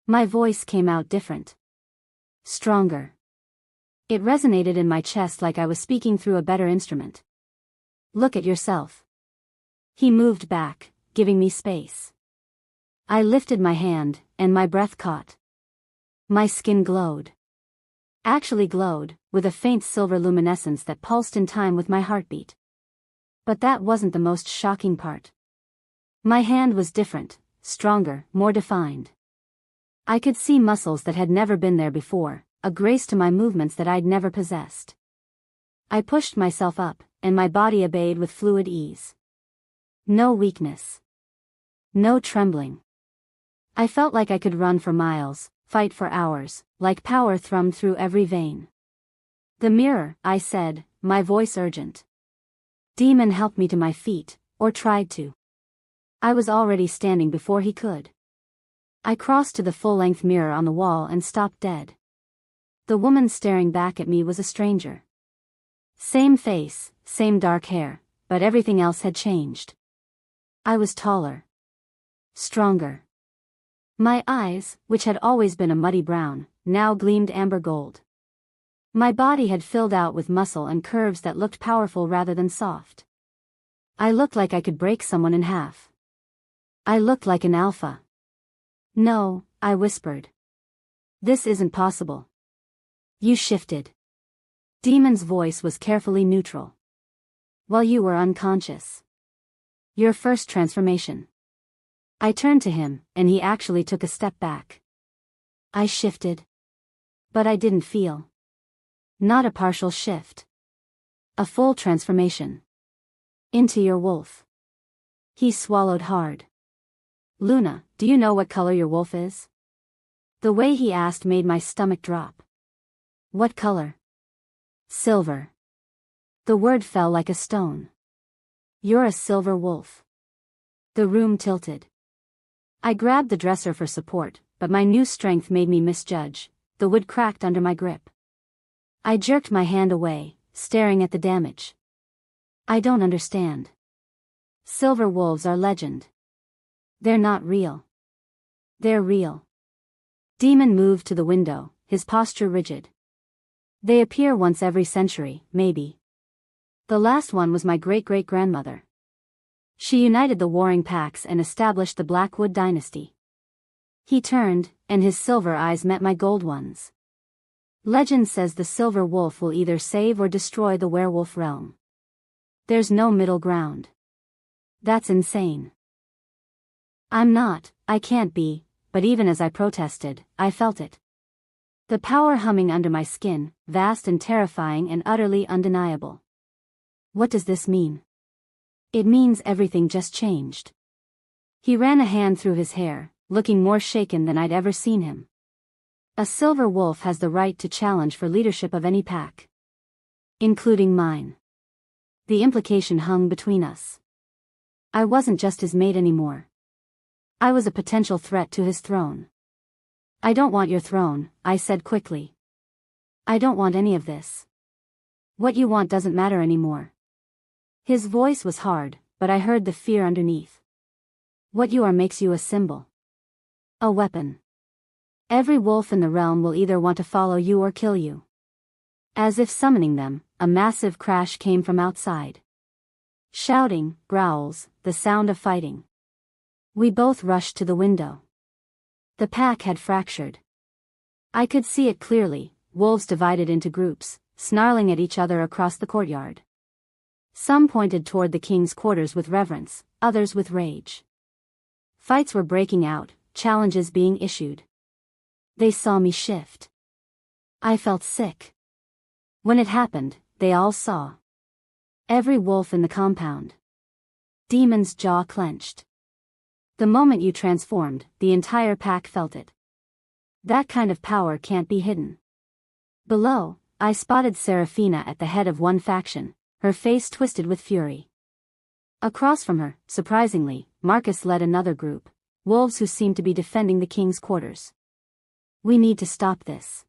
My voice came out different. Stronger. It resonated in my chest like I was speaking through a better instrument. Look at yourself. He moved back, giving me space. I lifted my hand, and my breath caught. My skin glowed. Actually glowed, with a faint silver luminescence that pulsed in time with my heartbeat. But that wasn't the most shocking part. My hand was different, stronger, more defined. I could see muscles that had never been there before, a grace to my movements that I'd never possessed. I pushed myself up, and my body obeyed with fluid ease. No weakness. No trembling. I felt like I could run for miles, fight for hours, like power thrummed through every vein. The mirror, I said, my voice urgent. Demon helped me to my feet, or tried to. I was already standing before he could. I crossed to the full-length mirror on the wall and stopped dead. The woman staring back at me was a stranger. Same face, same dark hair, but everything else had changed. I was taller. Stronger. My eyes, which had always been a muddy brown, now gleamed amber gold. My body had filled out with muscle and curves that looked powerful rather than soft. I looked like I could break someone in half. I looked like an alpha. No, I whispered. This isn't possible. You shifted. Demon's voice was carefully neutral. While you were unconscious. Your first transformation. I turned to him, and he actually took a step back. I shifted. But I didn't feel. Not a partial shift. A full transformation. Into your wolf. He swallowed hard. Luna, do you know what color your wolf is? The way he asked made my stomach drop. What color? Silver. The word fell like a stone. You're a silver wolf. The room tilted. I grabbed the dresser for support, but my new strength made me misjudge. The wood cracked under my grip. I jerked my hand away, staring at the damage. I don't understand. Silver wolves are legend. They're not real. They're real. Demon moved to the window, his posture rigid. They appear once every century, maybe. The last one was my great-great-grandmother. She united the warring packs and established the Blackwood dynasty. He turned, and his silver eyes met my gold ones. Legend says the silver wolf will either save or destroy the werewolf realm. There's no middle ground. That's insane. I can't be, but even as I protested, I felt it. The power humming under my skin, vast and terrifying and utterly undeniable. What does this mean? It means everything just changed. He ran a hand through his hair, looking more shaken than I'd ever seen him. A silver wolf has the right to challenge for leadership of any pack. Including mine. The implication hung between us. I wasn't just his mate anymore. I was a potential threat to his throne. I don't want your throne, I said quickly. I don't want any of this. What you want doesn't matter anymore. His voice was hard, but I heard the fear underneath. What you are makes you a symbol. A weapon. Every wolf in the realm will either want to follow you or kill you. As if summoning them, a massive crash came from outside. Shouting, growls, the sound of fighting. We both rushed to the window. The pack had fractured. I could see it clearly, wolves divided into groups, snarling at each other across the courtyard. Some pointed toward the king's quarters with reverence, others with rage. Fights were breaking out, challenges being issued. They saw me shift. I felt sick. When it happened, they all saw. Every wolf in the compound. Demon's jaw clenched. The moment you transformed, the entire pack felt it. That kind of power can't be hidden. Below, I spotted Seraphina at the head of one faction, her face twisted with fury. Across from her, surprisingly, Marcus led another group, wolves who seemed to be defending the king's quarters. We need to stop this.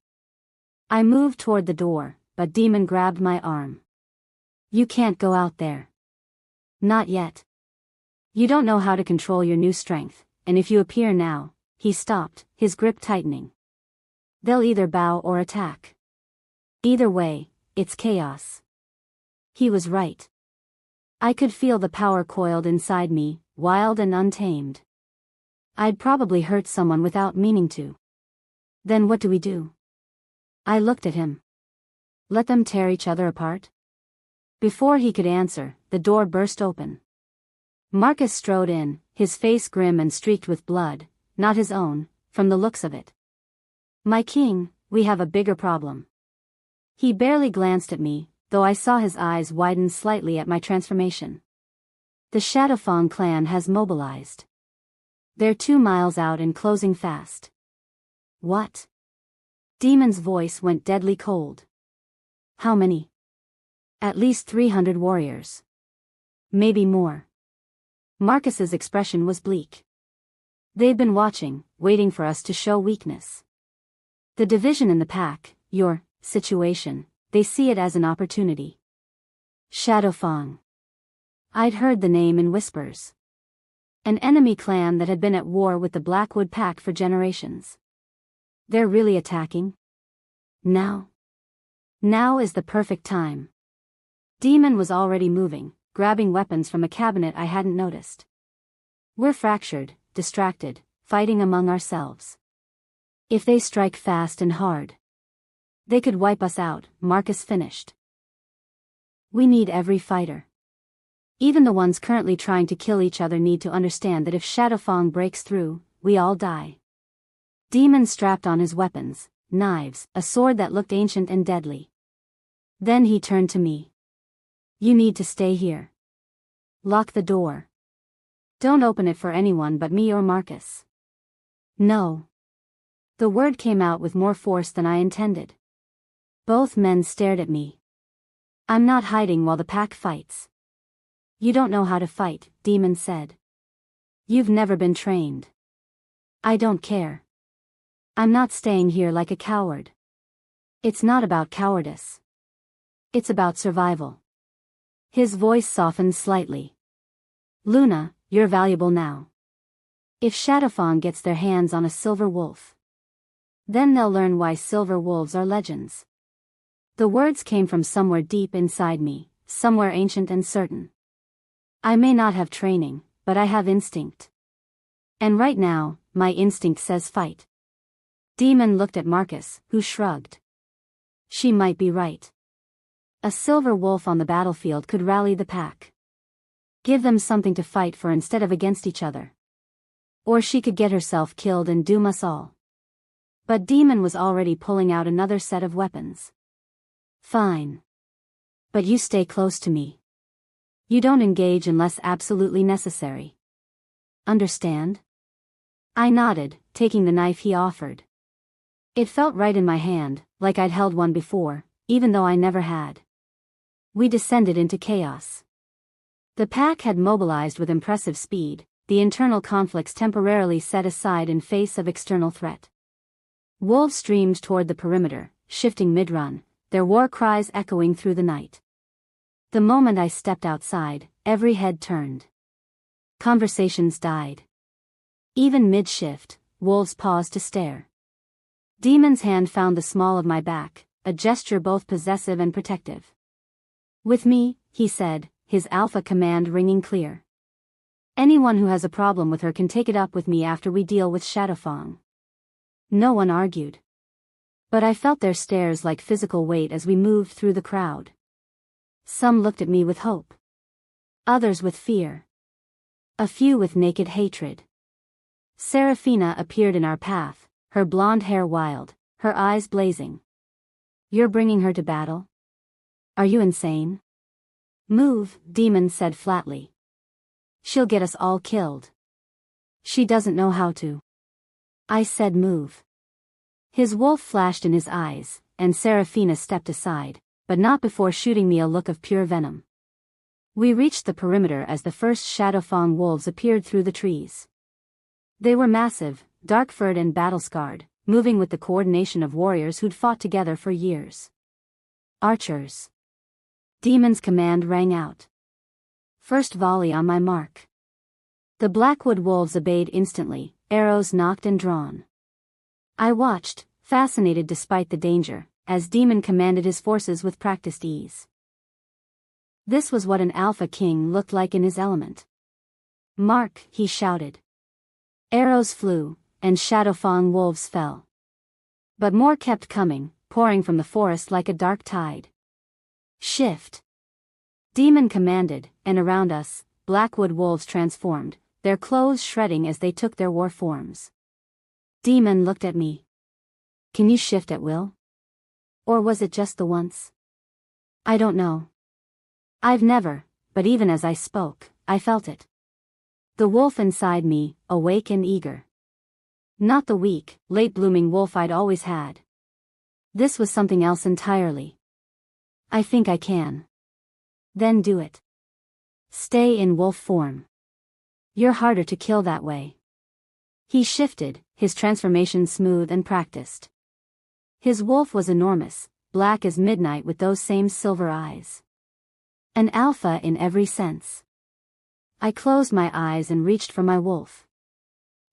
I moved toward the door, but Demon grabbed my arm. You can't go out there. Not yet. You don't know how to control your new strength, and if you appear now, he stopped, his grip tightening. They'll either bow or attack. Either way, it's chaos. He was right. I could feel the power coiled inside me, wild and untamed. I'd probably hurt someone without meaning to. Then what do we do? I looked at him. Let them tear each other apart? Before he could answer, the door burst open. Marcus strode in, his face grim and streaked with blood, not his own, from the looks of it. My king, we have a bigger problem. He barely glanced at me, though I saw his eyes widen slightly at my transformation. The Shadowfang clan has mobilized. They're 2 miles out and closing fast. What? Demon's voice went deadly cold. How many? At least 300 warriors. Maybe more. Marcus's expression was bleak. They've been watching, waiting for us to show weakness. The division in the pack, your situation, they see it as an opportunity. Shadowfang. I'd heard the name in whispers. An enemy clan that had been at war with the Blackwood Pack for generations. They're really attacking? Now? Now is the perfect time. Demon was already moving, grabbing weapons from a cabinet I hadn't noticed. We're fractured, distracted, fighting among ourselves. If they strike fast and hard, they could wipe us out, Marcus finished. We need every fighter. Even the ones currently trying to kill each other need to understand that if Shadowfang breaks through, we all die. Demon strapped on his weapons, knives, a sword that looked ancient and deadly. Then he turned to me. You need to stay here. Lock the door. Don't open it for anyone but me or Marcus. No. The word came out with more force than I intended. Both men stared at me. I'm not hiding while the pack fights. You don't know how to fight, Demon said. You've never been trained. I don't care. I'm not staying here like a coward. It's not about cowardice. It's about survival. His voice softened slightly. Luna, you're valuable now. If Shadowfang gets their hands on a silver wolf, then they'll learn why silver wolves are legends. The words came from somewhere deep inside me, somewhere ancient and certain. I may not have training, but I have instinct. And right now, my instinct says fight. Demon looked at Marcus, who shrugged. She might be right. A silver wolf on the battlefield could rally the pack. Give them something to fight for instead of against each other. Or she could get herself killed and doom us all. But Demon was already pulling out another set of weapons. Fine. But you stay close to me. You don't engage unless absolutely necessary. Understand? I nodded, taking the knife he offered. It felt right in my hand, like I'd held one before, even though I never had. We descended into chaos. The pack had mobilized with impressive speed, the internal conflicts temporarily set aside in face of external threat. Wolves streamed toward the perimeter, shifting mid-run, their war cries echoing through the night. The moment I stepped outside, every head turned. Conversations died. Even mid-shift, wolves paused to stare. Demon's hand found the small of my back, a gesture both possessive and protective. With me, he said, his alpha command ringing clear. Anyone who has a problem with her can take it up with me after we deal with Shadowfang. No one argued. But I felt their stares like physical weight as we moved through the crowd. Some looked at me with hope. Others with fear. A few with naked hatred. Seraphina appeared in our path, her blonde hair wild, her eyes blazing. You're bringing her to battle? Are you insane? Move, Demon said flatly. She'll get us all killed. She doesn't know how to. I said move. His wolf flashed in his eyes, and Seraphina stepped aside, but not before shooting me a look of pure venom. We reached the perimeter as the first Shadowfang wolves appeared through the trees. They were massive, dark-furred and battle-scarred, moving with the coordination of warriors who'd fought together for years. Archers. Demon's command rang out. First volley on my mark. The Blackwood wolves obeyed instantly, arrows nocked and drawn. I watched, fascinated despite the danger, as Demon commanded his forces with practiced ease. This was what an Alpha King looked like in his element. "Mark," he shouted. Arrows flew, and Shadowfang wolves fell. But more kept coming, pouring from the forest like a dark tide. "Shift." Demon commanded, and around us, Blackwood wolves transformed, their clothes shredding as they took their war forms. Demon looked at me. "Can you shift at will? Or was it just the once?" "I don't know. I've never," but even as I spoke, I felt it. The wolf inside me, awake and eager. Not the weak, late-blooming wolf I'd always had. This was something else entirely. "I think I can." "Then do it. Stay in wolf form. You're harder to kill that way." He shifted, his transformation smooth and practiced. His wolf was enormous, black as midnight with those same silver eyes. An alpha in every sense. I closed my eyes and reached for my wolf.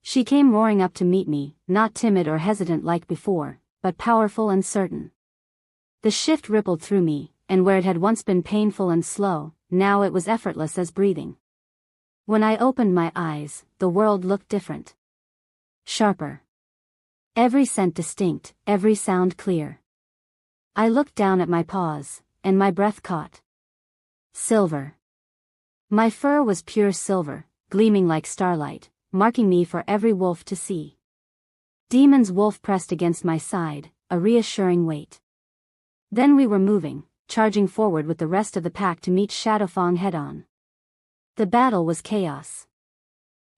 She came roaring up to meet me, not timid or hesitant like before, but powerful and certain. The shift rippled through me, and where it had once been painful and slow, now it was effortless as breathing. When I opened my eyes, the world looked different. Sharper. Every scent distinct, every sound clear. I looked down at my paws, and my breath caught. Silver. My fur was pure silver, gleaming like starlight, marking me for every wolf to see. Demon's wolf pressed against my side, a reassuring weight. Then we were moving, charging forward with the rest of the pack to meet Shadowfang head-on. The battle was chaos.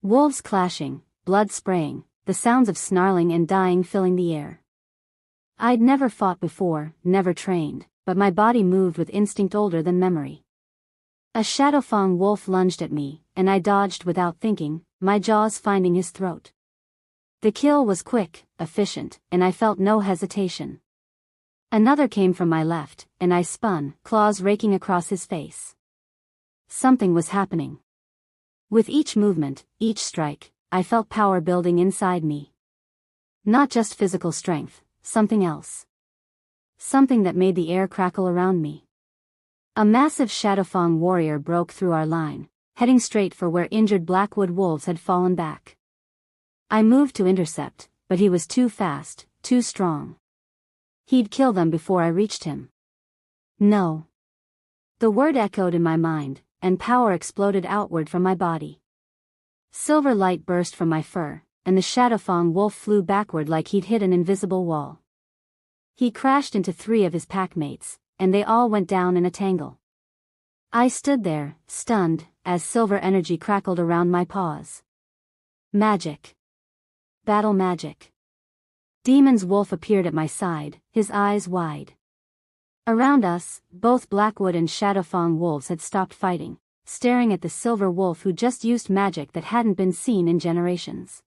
Wolves clashing, blood spraying, the sounds of snarling and dying filling the air. I'd never fought before, never trained, but my body moved with instinct older than memory. A Shadowfang wolf lunged at me, and I dodged without thinking, my jaws finding his throat. The kill was quick, efficient, and I felt no hesitation. Another came from my left, and I spun, claws raking across his face. Something was happening. With each movement, each strike, I felt power building inside me. Not just physical strength, something else. Something that made the air crackle around me. A massive Shadowfang warrior broke through our line, heading straight for where injured Blackwood wolves had fallen back. I moved to intercept, but he was too fast, too strong. He'd kill them before I reached him. No. The word echoed in my mind, and power exploded outward from my body. Silver light burst from my fur, and the Shadowfang wolf flew backward like he'd hit an invisible wall. He crashed into 3 of his packmates, and they all went down in a tangle. I stood there, stunned, as silver energy crackled around my paws. Magic. Battle magic. Demon's wolf appeared at my side, his eyes wide. Around us, both Blackwood and Shadowfang wolves had stopped fighting, staring at the silver wolf who just used magic that hadn't been seen in generations.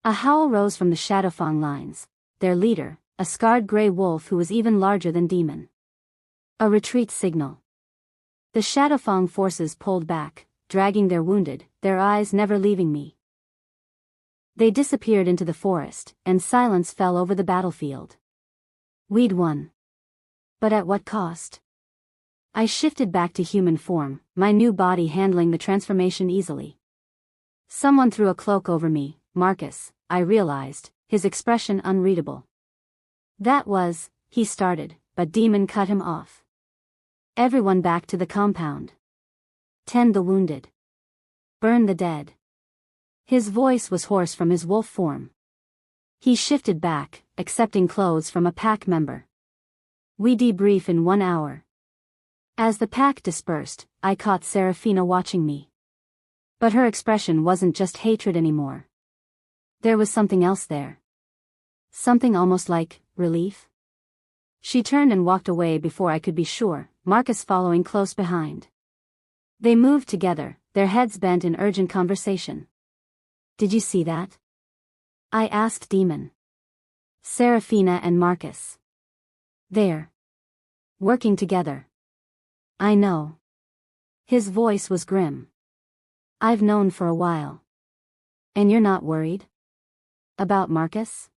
A howl rose from the Shadowfang lines, their leader, a scarred gray wolf who was even larger than Demon. A retreat signal. The Shadowfang forces pulled back, dragging their wounded, their eyes never leaving me. They disappeared into the forest, and silence fell over the battlefield. We'd won. But at what cost? I shifted back to human form, my new body handling the transformation easily. Someone threw a cloak over me, Marcus, I realized, his expression unreadable. That was, he started, but Demon cut him off. Everyone back to the compound. Tend the wounded. Burn the dead. His voice was hoarse from his wolf form. He shifted back, accepting clothes from a pack member. We debrief in 1 hour. As the pack dispersed, I caught Seraphina watching me. But her expression wasn't just hatred anymore. There was something else there. Something almost like relief. She turned and walked away before I could be sure, Marcus following close behind. They moved together, their heads bent in urgent conversation. Did you see that? I asked Demon. Serafina and Marcus. They're working together. I know. His voice was grim. I've known for a while. And you're not worried? About Marcus?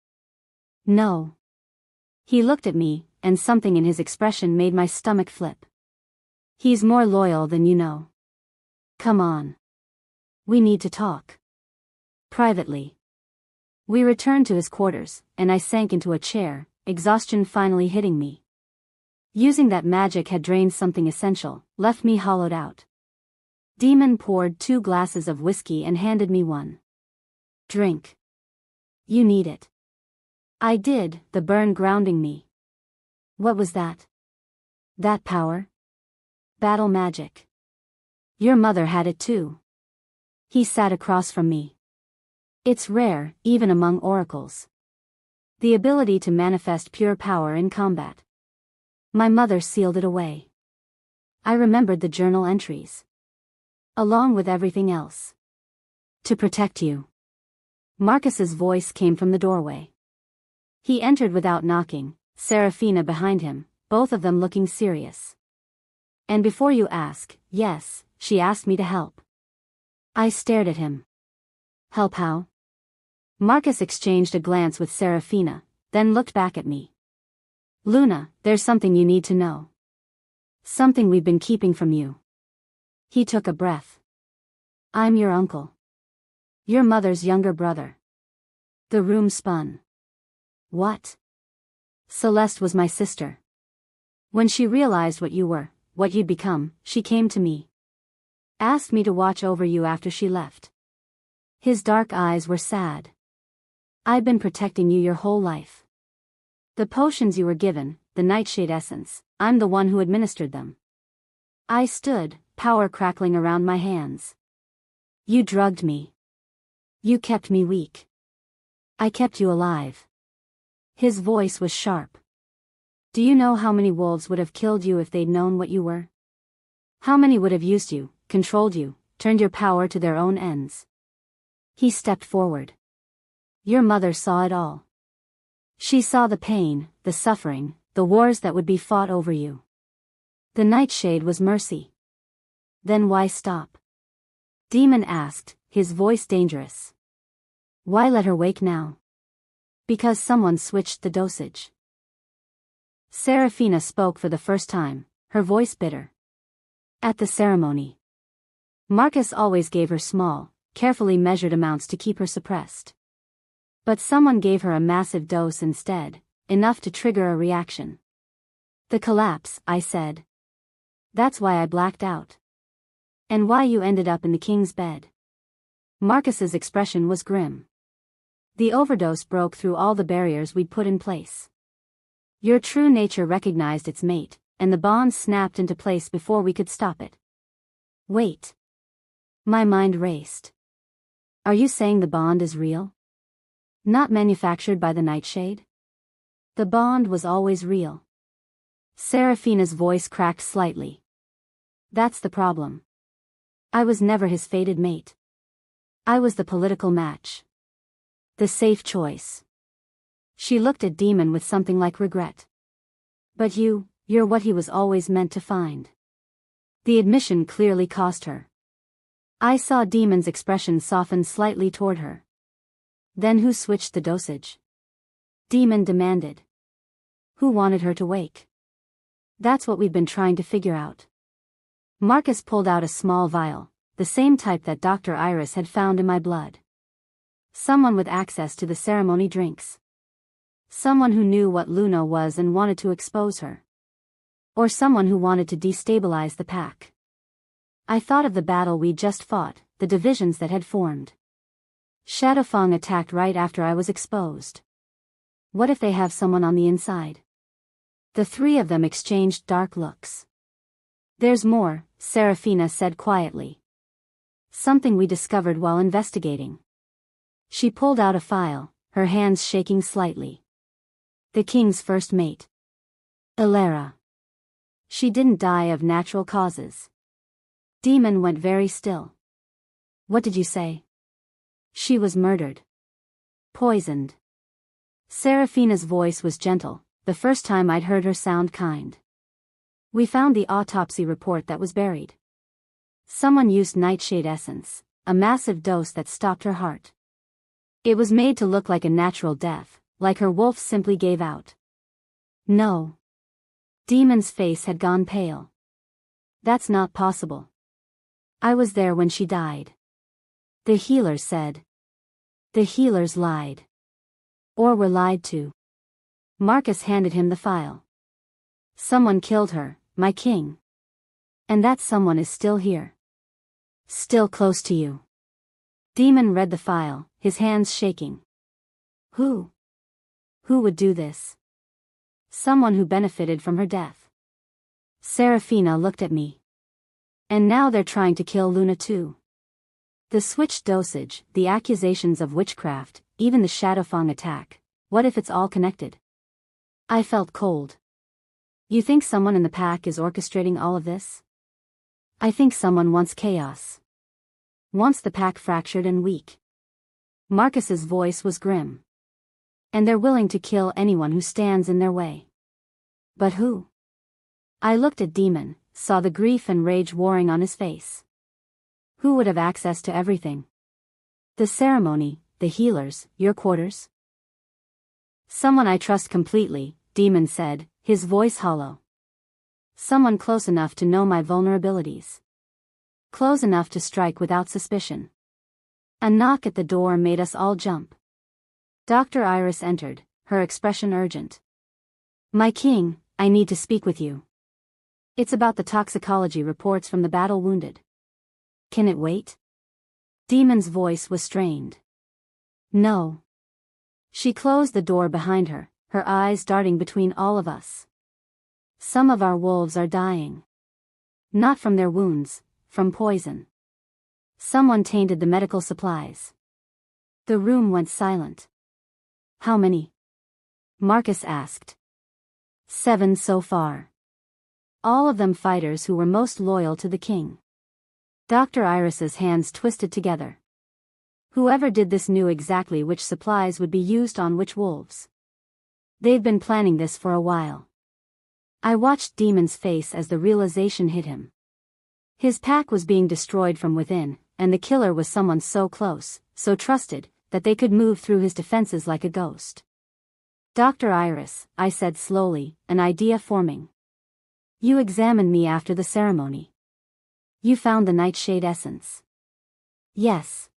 No. He looked at me, and something in his expression made my stomach flip. He's more loyal than you know. Come on. We need to talk. Privately. We returned to his quarters, and I sank into a chair, exhaustion finally hitting me. Using that magic had drained something essential, left me hollowed out. Demon poured 2 glasses of whiskey and handed me one. Drink. You need it. I did, the burn grounding me. What was that? That power? Battle magic. Your mother had it too. He sat across from me. It's rare, even among oracles. The ability to manifest pure power in combat. My mother sealed it away. I remembered the journal entries. Along with everything else. To protect you. Marcus's voice came from the doorway. He entered without knocking, Serafina behind him, both of them looking serious. And before you ask, yes, she asked me to help. I stared at him. Help how? Marcus exchanged a glance with Serafina, then looked back at me. Luna, there's something you need to know. Something we've been keeping from you. He took a breath. I'm your uncle. Your mother's younger brother. The room spun. What? Celeste was my sister. When she realized what you were, what you'd become, she came to me. Asked me to watch over you after she left. His dark eyes were sad. I've been protecting you your whole life. The potions you were given, the nightshade essence, I'm the one who administered them. I stood, power crackling around my hands. You drugged me. You kept me weak. I kept you alive. His voice was sharp. Do you know how many wolves would have killed you if they'd known what you were? How many would have used you, controlled you, turned your power to their own ends? He stepped forward. Your mother saw it all. She saw the pain, the suffering, the wars that would be fought over you. The nightshade was mercy. Then why stop? Demon asked, his voice dangerous. Why let her wake now? Because someone switched the dosage. Serafina spoke for the first time, her voice bitter. At the ceremony. Marcus always gave her small, carefully measured amounts to keep her suppressed. But someone gave her a massive dose instead, enough to trigger a reaction. The collapse, I said. That's why I blacked out. And why you ended up in the king's bed. Marcus's expression was grim. The overdose broke through all the barriers we'd put in place. Your true nature recognized its mate, and the bond snapped into place before we could stop it. Wait. My mind raced. Are you saying the bond is real? Not manufactured by the nightshade? The bond was always real. Serafina's voice cracked slightly. That's the problem. I was never his fated mate. I was the political match. The safe choice. She looked at Demon with something like regret. But you're what he was always meant to find. The admission clearly cost her. I saw Demon's expression soften slightly toward her. Then who switched the dosage? Demon demanded. Who wanted her to wake? That's what we've been trying to figure out. Marcus pulled out a small vial, the same type that Dr. Iris had found in my blood. Someone with access to the ceremony drinks. Someone who knew what Luna was and wanted to expose her. Or someone who wanted to destabilize the pack. I thought of the battle we just fought, the divisions that had formed. Shadowfang attacked right after I was exposed. What if they have someone on the inside? The 3 of them exchanged dark looks. There's more, Serafina said quietly. Something we discovered while investigating. She pulled out a file, her hands shaking slightly. The king's first mate. Ilara. She didn't die of natural causes. Demon went very still. What did you say? She was murdered. Poisoned. Seraphina's voice was gentle, the first time I'd heard her sound kind. We found the autopsy report that was buried. Someone used nightshade essence, a massive dose that stopped her heart. It was made to look like a natural death, like her wolf simply gave out. No. Demon's face had gone pale. That's not possible. I was there when she died. The healers said. The healers lied. Or were lied to. Marcus handed him the file. Someone killed her, my king. And that someone is still here. Still close to you. Demon read the file, his hands shaking. Who? Who would do this? Someone who benefited from her death. Seraphina looked at me. And now they're trying to kill Luna too. The switched dosage, the accusations of witchcraft, even the Shadowfang attack. What if it's all connected? I felt cold. You think someone in the pack is orchestrating all of this? I think someone wants chaos. Wants the pack fractured and weak. Marcus's voice was grim. And they're willing to kill anyone who stands in their way. But who? I looked at Demon, saw the grief and rage warring on his face. Who would have access to everything? The ceremony, the healers, your quarters? Someone I trust completely, Demon said, his voice hollow. Someone close enough to know my vulnerabilities. Close enough to strike without suspicion. A knock at the door made us all jump. Dr. Iris entered, her expression urgent. My king, I need to speak with you. It's about the toxicology reports from the battle wounded. Can it wait? Demon's voice was strained. No. She closed the door behind her, her eyes darting between all of us. Some of our wolves are dying. Not from their wounds, from poison. Someone tainted the medical supplies. The room went silent. How many? Marcus asked. 7 so far. All of them fighters who were most loyal to the king. Dr. Iris's hands twisted together. Whoever did this knew exactly which supplies would be used on which wolves. They've been planning this for a while. I watched Demon's face as the realization hit him. His pack was being destroyed from within, and the killer was someone so close, so trusted, that they could move through his defenses like a ghost. Dr. Iris, I said slowly, an idea forming. You examined me after the ceremony. You found the nightshade essence. Yes.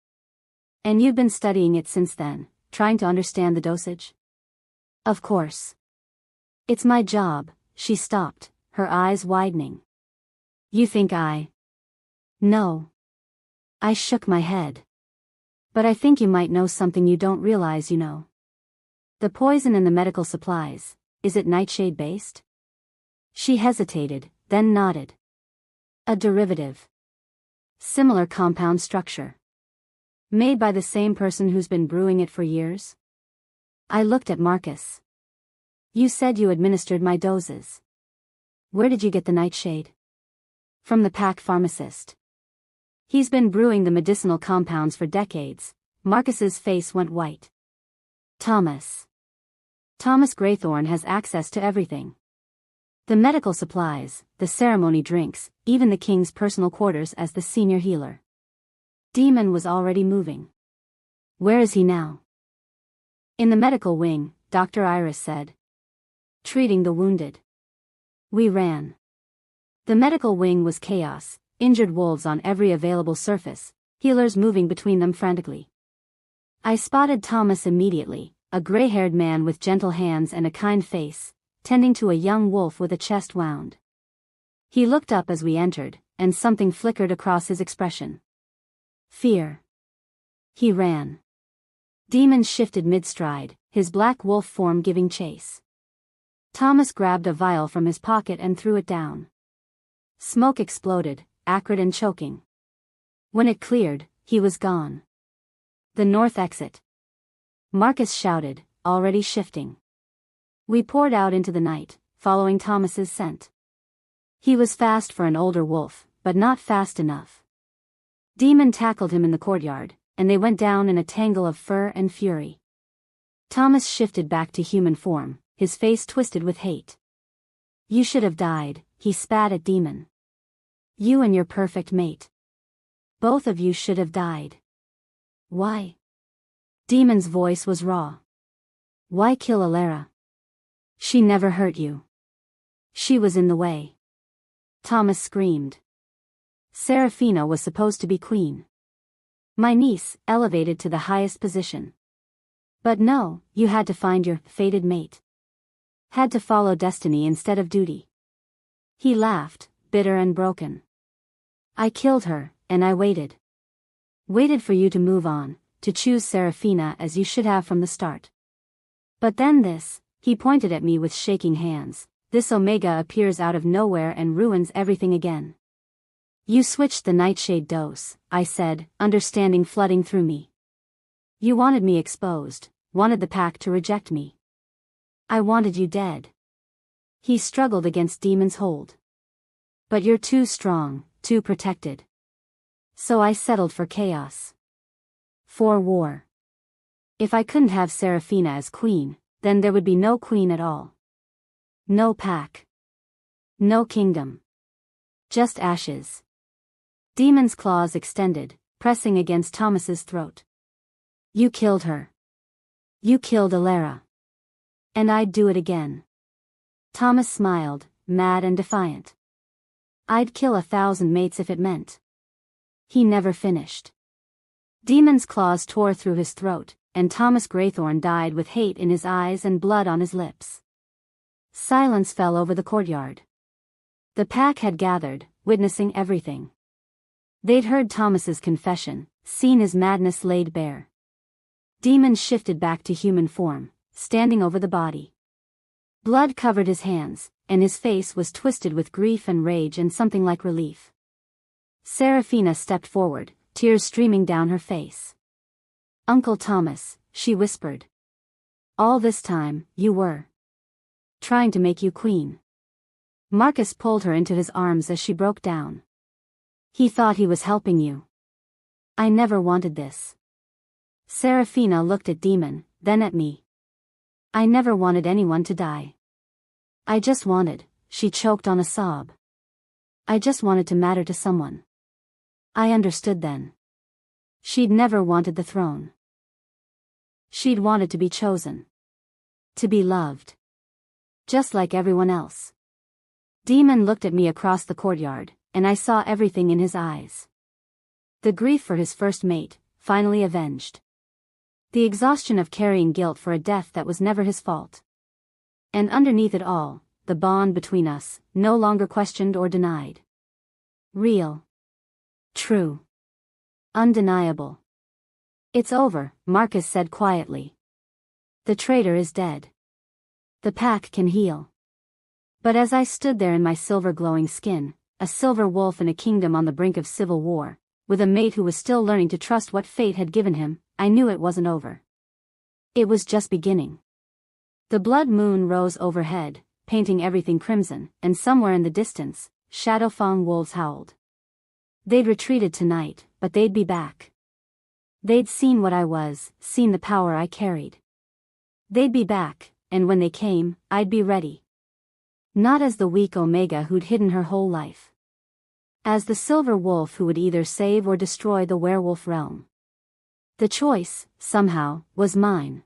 And you've been studying it since then, trying to understand the dosage? Of course. It's my job. She stopped, her eyes widening. You think I? No. I shook my head. But I think you might know something you don't realize you know. The poison in the medical supplies, is it nightshade based? She hesitated, then nodded. A derivative. Similar compound structure. Made by the same person who's been brewing it for years? I looked at Marcus. You said you administered my doses. Where did you get the nightshade? From the pack pharmacist. He's been brewing the medicinal compounds for decades. Marcus's face went white. Thomas. Thomas Graythorn has access to everything. The medical supplies, the ceremony drinks, even the king's personal quarters as the senior healer. Demon was already moving. Where is he now? In the medical wing, Dr. Iris said. Treating the wounded. We ran. The medical wing was chaos, injured wolves on every available surface, healers moving between them frantically. I spotted Thomas immediately, a gray-haired man with gentle hands and a kind face, tending to a young wolf with a chest wound. He looked up as we entered, and something flickered across his expression. Fear. He ran. Demon shifted mid-stride, his black wolf form giving chase. Thomas grabbed a vial from his pocket and threw it down. Smoke exploded, acrid and choking. When it cleared, he was gone. The north exit. Marcus shouted, already shifting. We poured out into the night, following Thomas's scent. He was fast for an older wolf, but not fast enough. Demon tackled him in the courtyard, and they went down in a tangle of fur and fury. Thomas shifted back to human form, his face twisted with hate. You should have died, he spat at Demon. You and your perfect mate. Both of you should have died. Why? Demon's voice was raw. Why kill Alara? She never hurt you. She was in the way. Thomas screamed. Seraphina was supposed to be queen. My niece, elevated to the highest position. But no, you had to find your fated mate. Had to follow destiny instead of duty. He laughed, bitter and broken. I killed her, and I waited. Waited for you to move on, to choose Seraphina as you should have from the start. But then this, he pointed at me with shaking hands, this Omega appears out of nowhere and ruins everything again. You switched the nightshade dose, I said, understanding flooding through me. You wanted me exposed, wanted the pack to reject me. I wanted you dead. He struggled against Demon's hold. But you're too strong, too protected. So I settled for chaos. For war. If I couldn't have Seraphina as queen, then there would be no queen at all. No pack. No kingdom. Just ashes. Demon's claws extended, pressing against Thomas's throat. You killed her. You killed Alara. And I'd do it again. Thomas smiled, mad and defiant. I'd kill 1,000 mates if it meant. He never finished. Demon's claws tore through his throat, and Thomas Greythorn died with hate in his eyes and blood on his lips. Silence fell over the courtyard. The pack had gathered, witnessing everything. They'd heard Thomas's confession, seen his madness laid bare. Demon shifted back to human form, standing over the body. Blood covered his hands, and his face was twisted with grief and rage and something like relief. Seraphina stepped forward, tears streaming down her face. Uncle Thomas, she whispered. All this time, you were trying to make you queen. Marcus pulled her into his arms as she broke down. He thought he was helping you. I never wanted this. Seraphina looked at Demon, then at me. I never wanted anyone to die. I just wanted, she choked on a sob. I just wanted to matter to someone. I understood then. She'd never wanted the throne. She'd wanted to be chosen. To be loved. Just like everyone else. Demon looked at me across the courtyard, and I saw everything in his eyes. The grief for his first mate, finally avenged. The exhaustion of carrying guilt for a death that was never his fault. And underneath it all, the bond between us, no longer questioned or denied. Real. True. Undeniable. It's over, Marcus said quietly. The traitor is dead. The pack can heal. But as I stood there in my silver glowing skin, a silver wolf in a kingdom on the brink of civil war, with a mate who was still learning to trust what fate had given him, I knew it wasn't over. It was just beginning. The blood moon rose overhead, painting everything crimson, and somewhere in the distance, Shadowfang wolves howled. They'd retreated tonight, but they'd be back. They'd seen what I was, seen the power I carried. They'd be back, and when they came, I'd be ready. Not as the weak Omega who'd hidden her whole life. As the silver wolf who would either save or destroy the werewolf realm. The choice, somehow, was mine.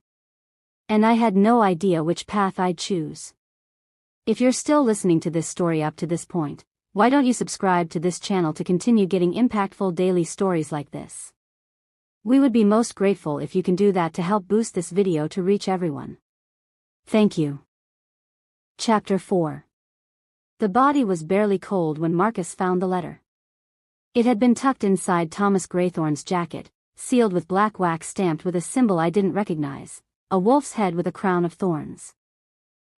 And I had no idea which path I'd choose. If you're still listening to this story up to this point, why don't you subscribe to this channel to continue getting impactful daily stories like this? We would be most grateful if you can do that to help boost this video to reach everyone. Thank you. Chapter 4. The body was barely cold when Marcus found the letter. It had been tucked inside Thomas Greythorn's jacket, sealed with black wax stamped with a symbol I didn't recognize, a wolf's head with a crown of thorns.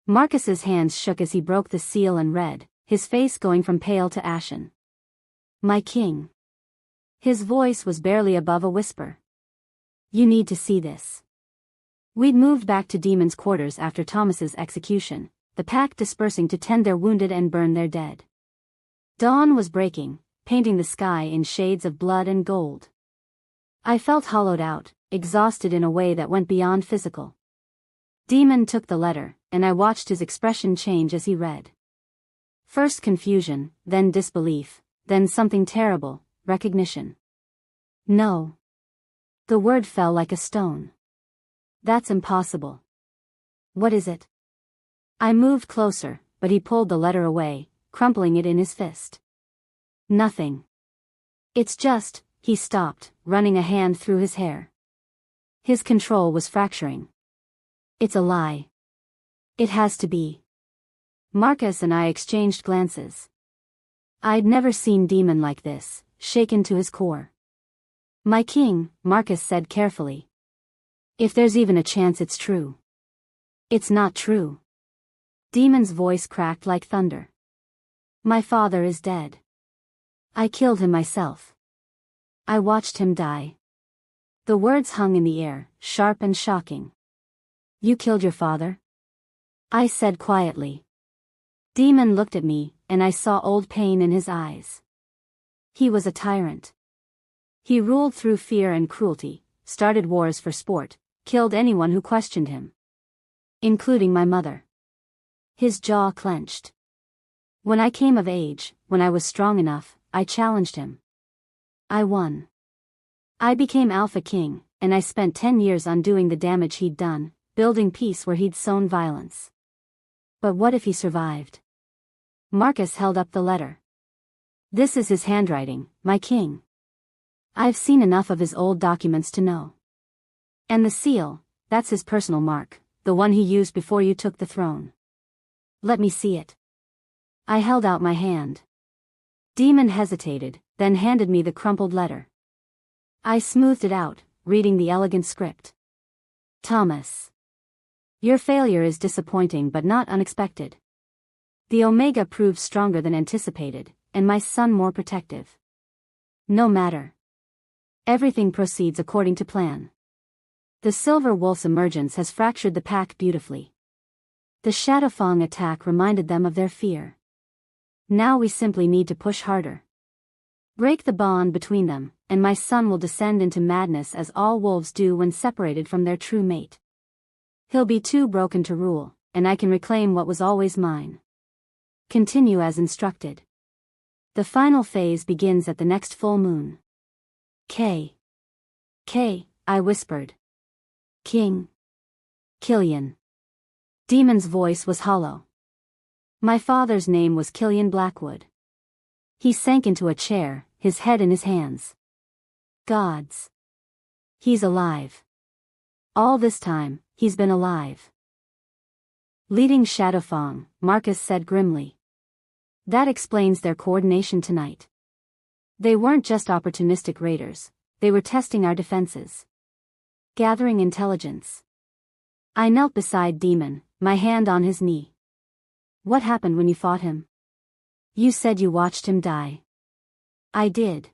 Marcus's hands shook as he broke the seal and read, his face going from pale to ashen. My king. His voice was barely above a whisper. You need to see this. We'd moved back to Demon's quarters after Thomas's execution, the pack dispersing to tend their wounded and burn their dead. Dawn was breaking, painting the sky in shades of blood and gold. I felt hollowed out, exhausted in a way that went beyond physical. Demon took the letter, and I watched his expression change as he read. First confusion, then disbelief, then something terrible, recognition. No. The word fell like a stone. That's impossible. What is it? I moved closer, but he pulled the letter away, crumpling it in his fist. Nothing. It's just, he stopped, running a hand through his hair. His control was fracturing. It's a lie. It has to be. Marcus and I exchanged glances. I'd never seen Demon like this, shaken to his core. My king, Marcus said carefully. If there's even a chance it's true. It's not true. Demon's voice cracked like thunder. My father is dead. I killed him myself. I watched him die. The words hung in the air, sharp and shocking. You killed your father? I said quietly. Demon looked at me, and I saw old pain in his eyes. He was a tyrant. He ruled through fear and cruelty, started wars for sport, killed anyone who questioned him. Including my mother. His jaw clenched. When I came of age, when I was strong enough, I challenged him. I won. I became Alpha King, and I spent 10 years undoing the damage he'd done, building peace where he'd sown violence. But what if he survived? Marcus held up the letter. This is his handwriting, my king. I've seen enough of his old documents to know. And the seal, that's his personal mark, the one he used before you took the throne. Let me see it. I held out my hand. Demon hesitated, then handed me the crumpled letter. I smoothed it out, reading the elegant script. Thomas. Your failure is disappointing but not unexpected. The Omega proved stronger than anticipated, and my son more protective. No matter. Everything proceeds according to plan. The Silver Wolf's emergence has fractured the pack beautifully. The Shadowfang attack reminded them of their fear. Now we simply need to push harder. Break the bond between them, and my son will descend into madness as all wolves do when separated from their true mate. He'll be too broken to rule, and I can reclaim what was always mine. Continue as instructed. The final phase begins at the next full moon. K. I whispered. King. Killian. Demon's voice was hollow. My father's name was Killian Blackwood. He sank into a chair, his head in his hands. Gods. He's alive. All this time, he's been alive. Leading Shadowfang, Marcus said grimly. That explains their coordination tonight. They weren't just opportunistic raiders, they were testing our defenses. Gathering intelligence. I knelt beside Demon, my hand on his knee. What happened when you fought him? You said you watched him die. I did.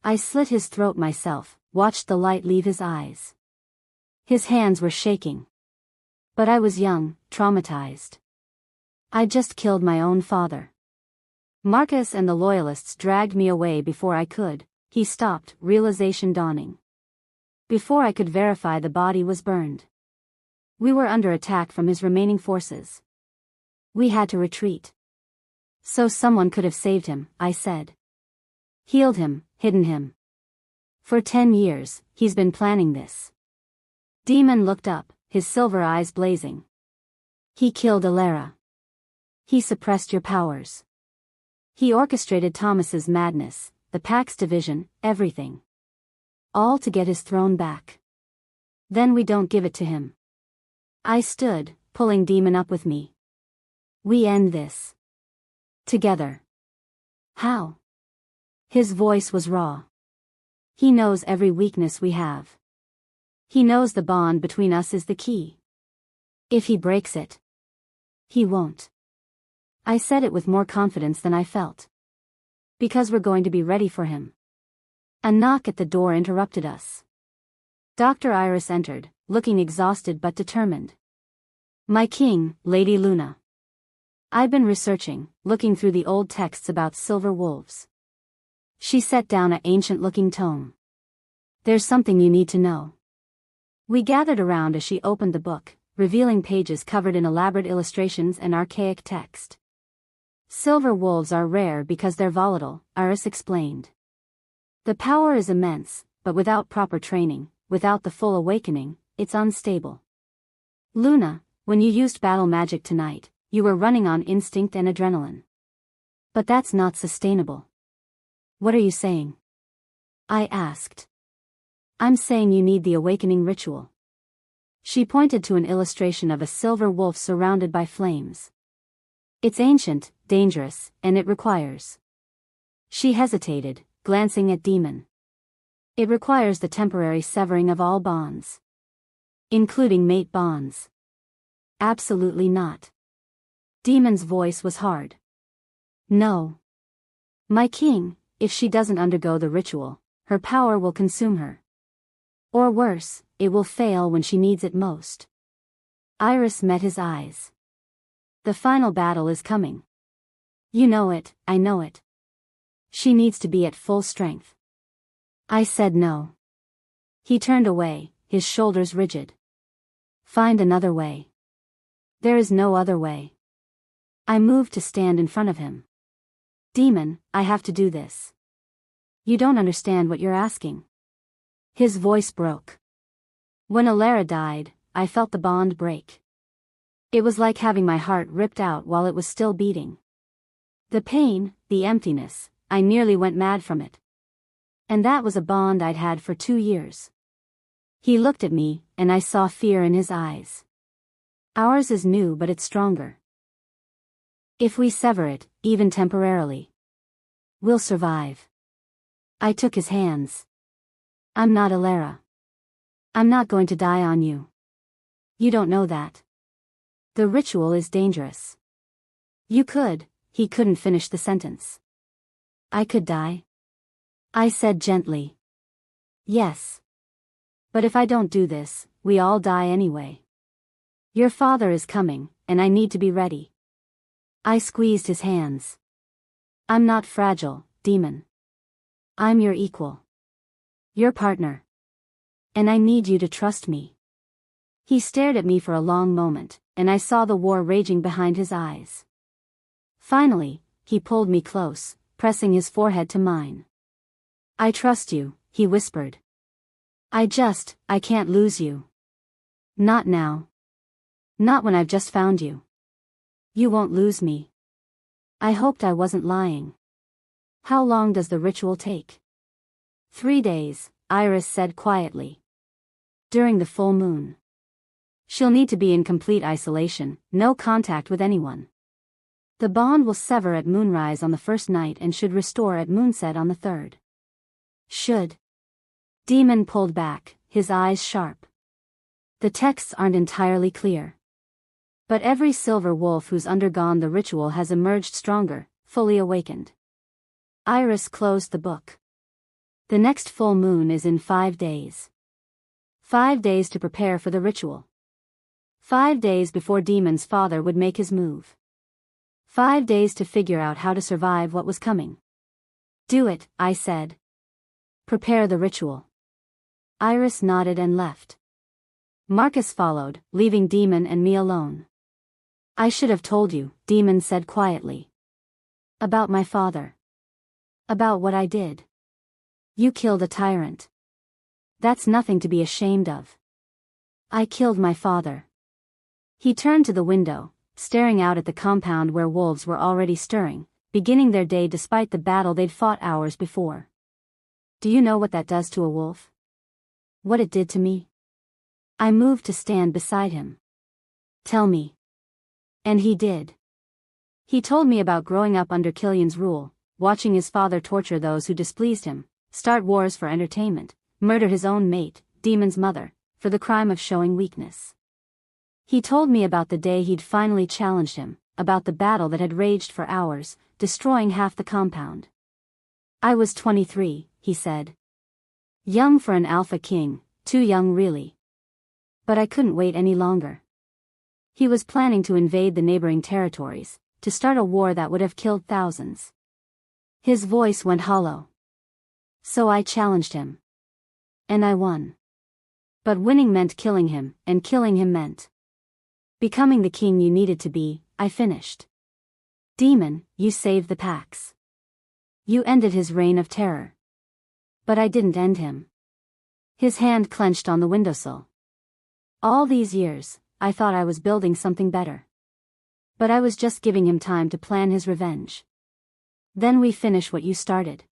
I slit his throat myself, watched the light leave his eyes. His hands were shaking. But I was young, traumatized. I just killed my own father. Marcus and the Loyalists dragged me away before I could. He stopped, realization dawning. Before I could verify the body was burned. We were under attack from his remaining forces. We had to retreat. So someone could have saved him, I said. Healed him, hidden him. For 10 years, he's been planning this. Demon looked up, his silver eyes blazing. He killed Alara. He suppressed your powers. He orchestrated Thomas's madness, the Pax division, everything. All to get his throne back. Then we don't give it to him. I stood, pulling Demon up with me. We end this. Together. How? His voice was raw. He knows every weakness we have. He knows the bond between us is the key. If he breaks it. He won't. I said it with more confidence than I felt. Because we're going to be ready for him. A knock at the door interrupted us. Dr. Iris entered, looking exhausted but determined. My king, Lady Luna. I've been researching, looking through the old texts about silver wolves. She set down an ancient-looking tome. There's something you need to know. We gathered around as she opened the book, revealing pages covered in elaborate illustrations and archaic text. Silver wolves are rare because they're volatile, Iris explained. The power is immense, but without proper training, without the full awakening, it's unstable. Luna, when you used battle magic tonight, you were running on instinct and adrenaline. But that's not sustainable. What are you saying? I asked. I'm saying you need the awakening ritual. She pointed to an illustration of a silver wolf surrounded by flames. It's ancient, dangerous, and it requires. She hesitated, glancing at Demon. It requires the temporary severing of all bonds. Including mate bonds. Absolutely not. Demon's voice was hard. No. My king, if she doesn't undergo the ritual, her power will consume her. Or worse, it will fail when she needs it most. Iris met his eyes. The final battle is coming. You know it, I know it. She needs to be at full strength. I said no. He turned away, his shoulders rigid. Find another way. There is no other way. I moved to stand in front of him. Demon, I have to do this. You don't understand what you're asking. His voice broke. When Alara died, I felt the bond break. It was like having my heart ripped out while it was still beating. The pain, the emptiness, I nearly went mad from it. And that was a bond I'd had for 2 years. He looked at me, and I saw fear in his eyes. Ours is new, but it's stronger. If we sever it, even temporarily, we'll survive. I took his hands. I'm not Alara. I'm not going to die on you. You don't know that. The ritual is dangerous. You could, he couldn't finish the sentence. I could die? I said gently. Yes. But if I don't do this, we all die anyway. Your father is coming, and I need to be ready. I squeezed his hands. I'm not fragile, Demon. I'm your equal. Your partner. And I need you to trust me. He stared at me for a long moment, and I saw the war raging behind his eyes. Finally, he pulled me close, pressing his forehead to mine. I trust you, he whispered. I can't lose you. Not now. Not when I've just found you. You won't lose me. I hoped I wasn't lying. How long does the ritual take? 3 days, Iris said quietly. During the full moon. She'll need to be in complete isolation, no contact with anyone. The bond will sever at moonrise on the first night and should restore at moonset on the third. Should. Demon pulled back, his eyes sharp. The texts aren't entirely clear. But every silver wolf who's undergone the ritual has emerged stronger, fully awakened. Iris closed the book. The next full moon is in 5 days. 5 days to prepare for the ritual. 5 days before Demon's father would make his move. 5 days to figure out how to survive what was coming. Do it, I said. Prepare the ritual. Iris nodded and left. Marcus followed, leaving Demon and me alone. I should have told you, Demon said quietly. About my father. About what I did. You killed a tyrant. That's nothing to be ashamed of. I killed my father. He turned to the window, staring out at the compound where wolves were already stirring, beginning their day despite the battle they'd fought hours before. Do you know what that does to a wolf? What it did to me? I moved to stand beside him. Tell me. And he did. He told me about growing up under Killian's rule, watching his father torture those who displeased him, start wars for entertainment, murder his own mate, Demon's mother, for the crime of showing weakness. He told me about the day he'd finally challenged him, about the battle that had raged for hours, destroying half the compound. I was 23, he said. Young for an alpha king, too young really. But I couldn't wait any longer. He was planning to invade the neighboring territories, to start a war that would have killed thousands. His voice went hollow. So I challenged him. And I won. But winning meant killing him, and killing him meant becoming the king you needed to be, I finished. Demon, you saved the Pax. You ended his reign of terror. But I didn't end him. His hand clenched on the windowsill. All these years, I thought I was building something better. But I was just giving him time to plan his revenge. Then we finish what you started.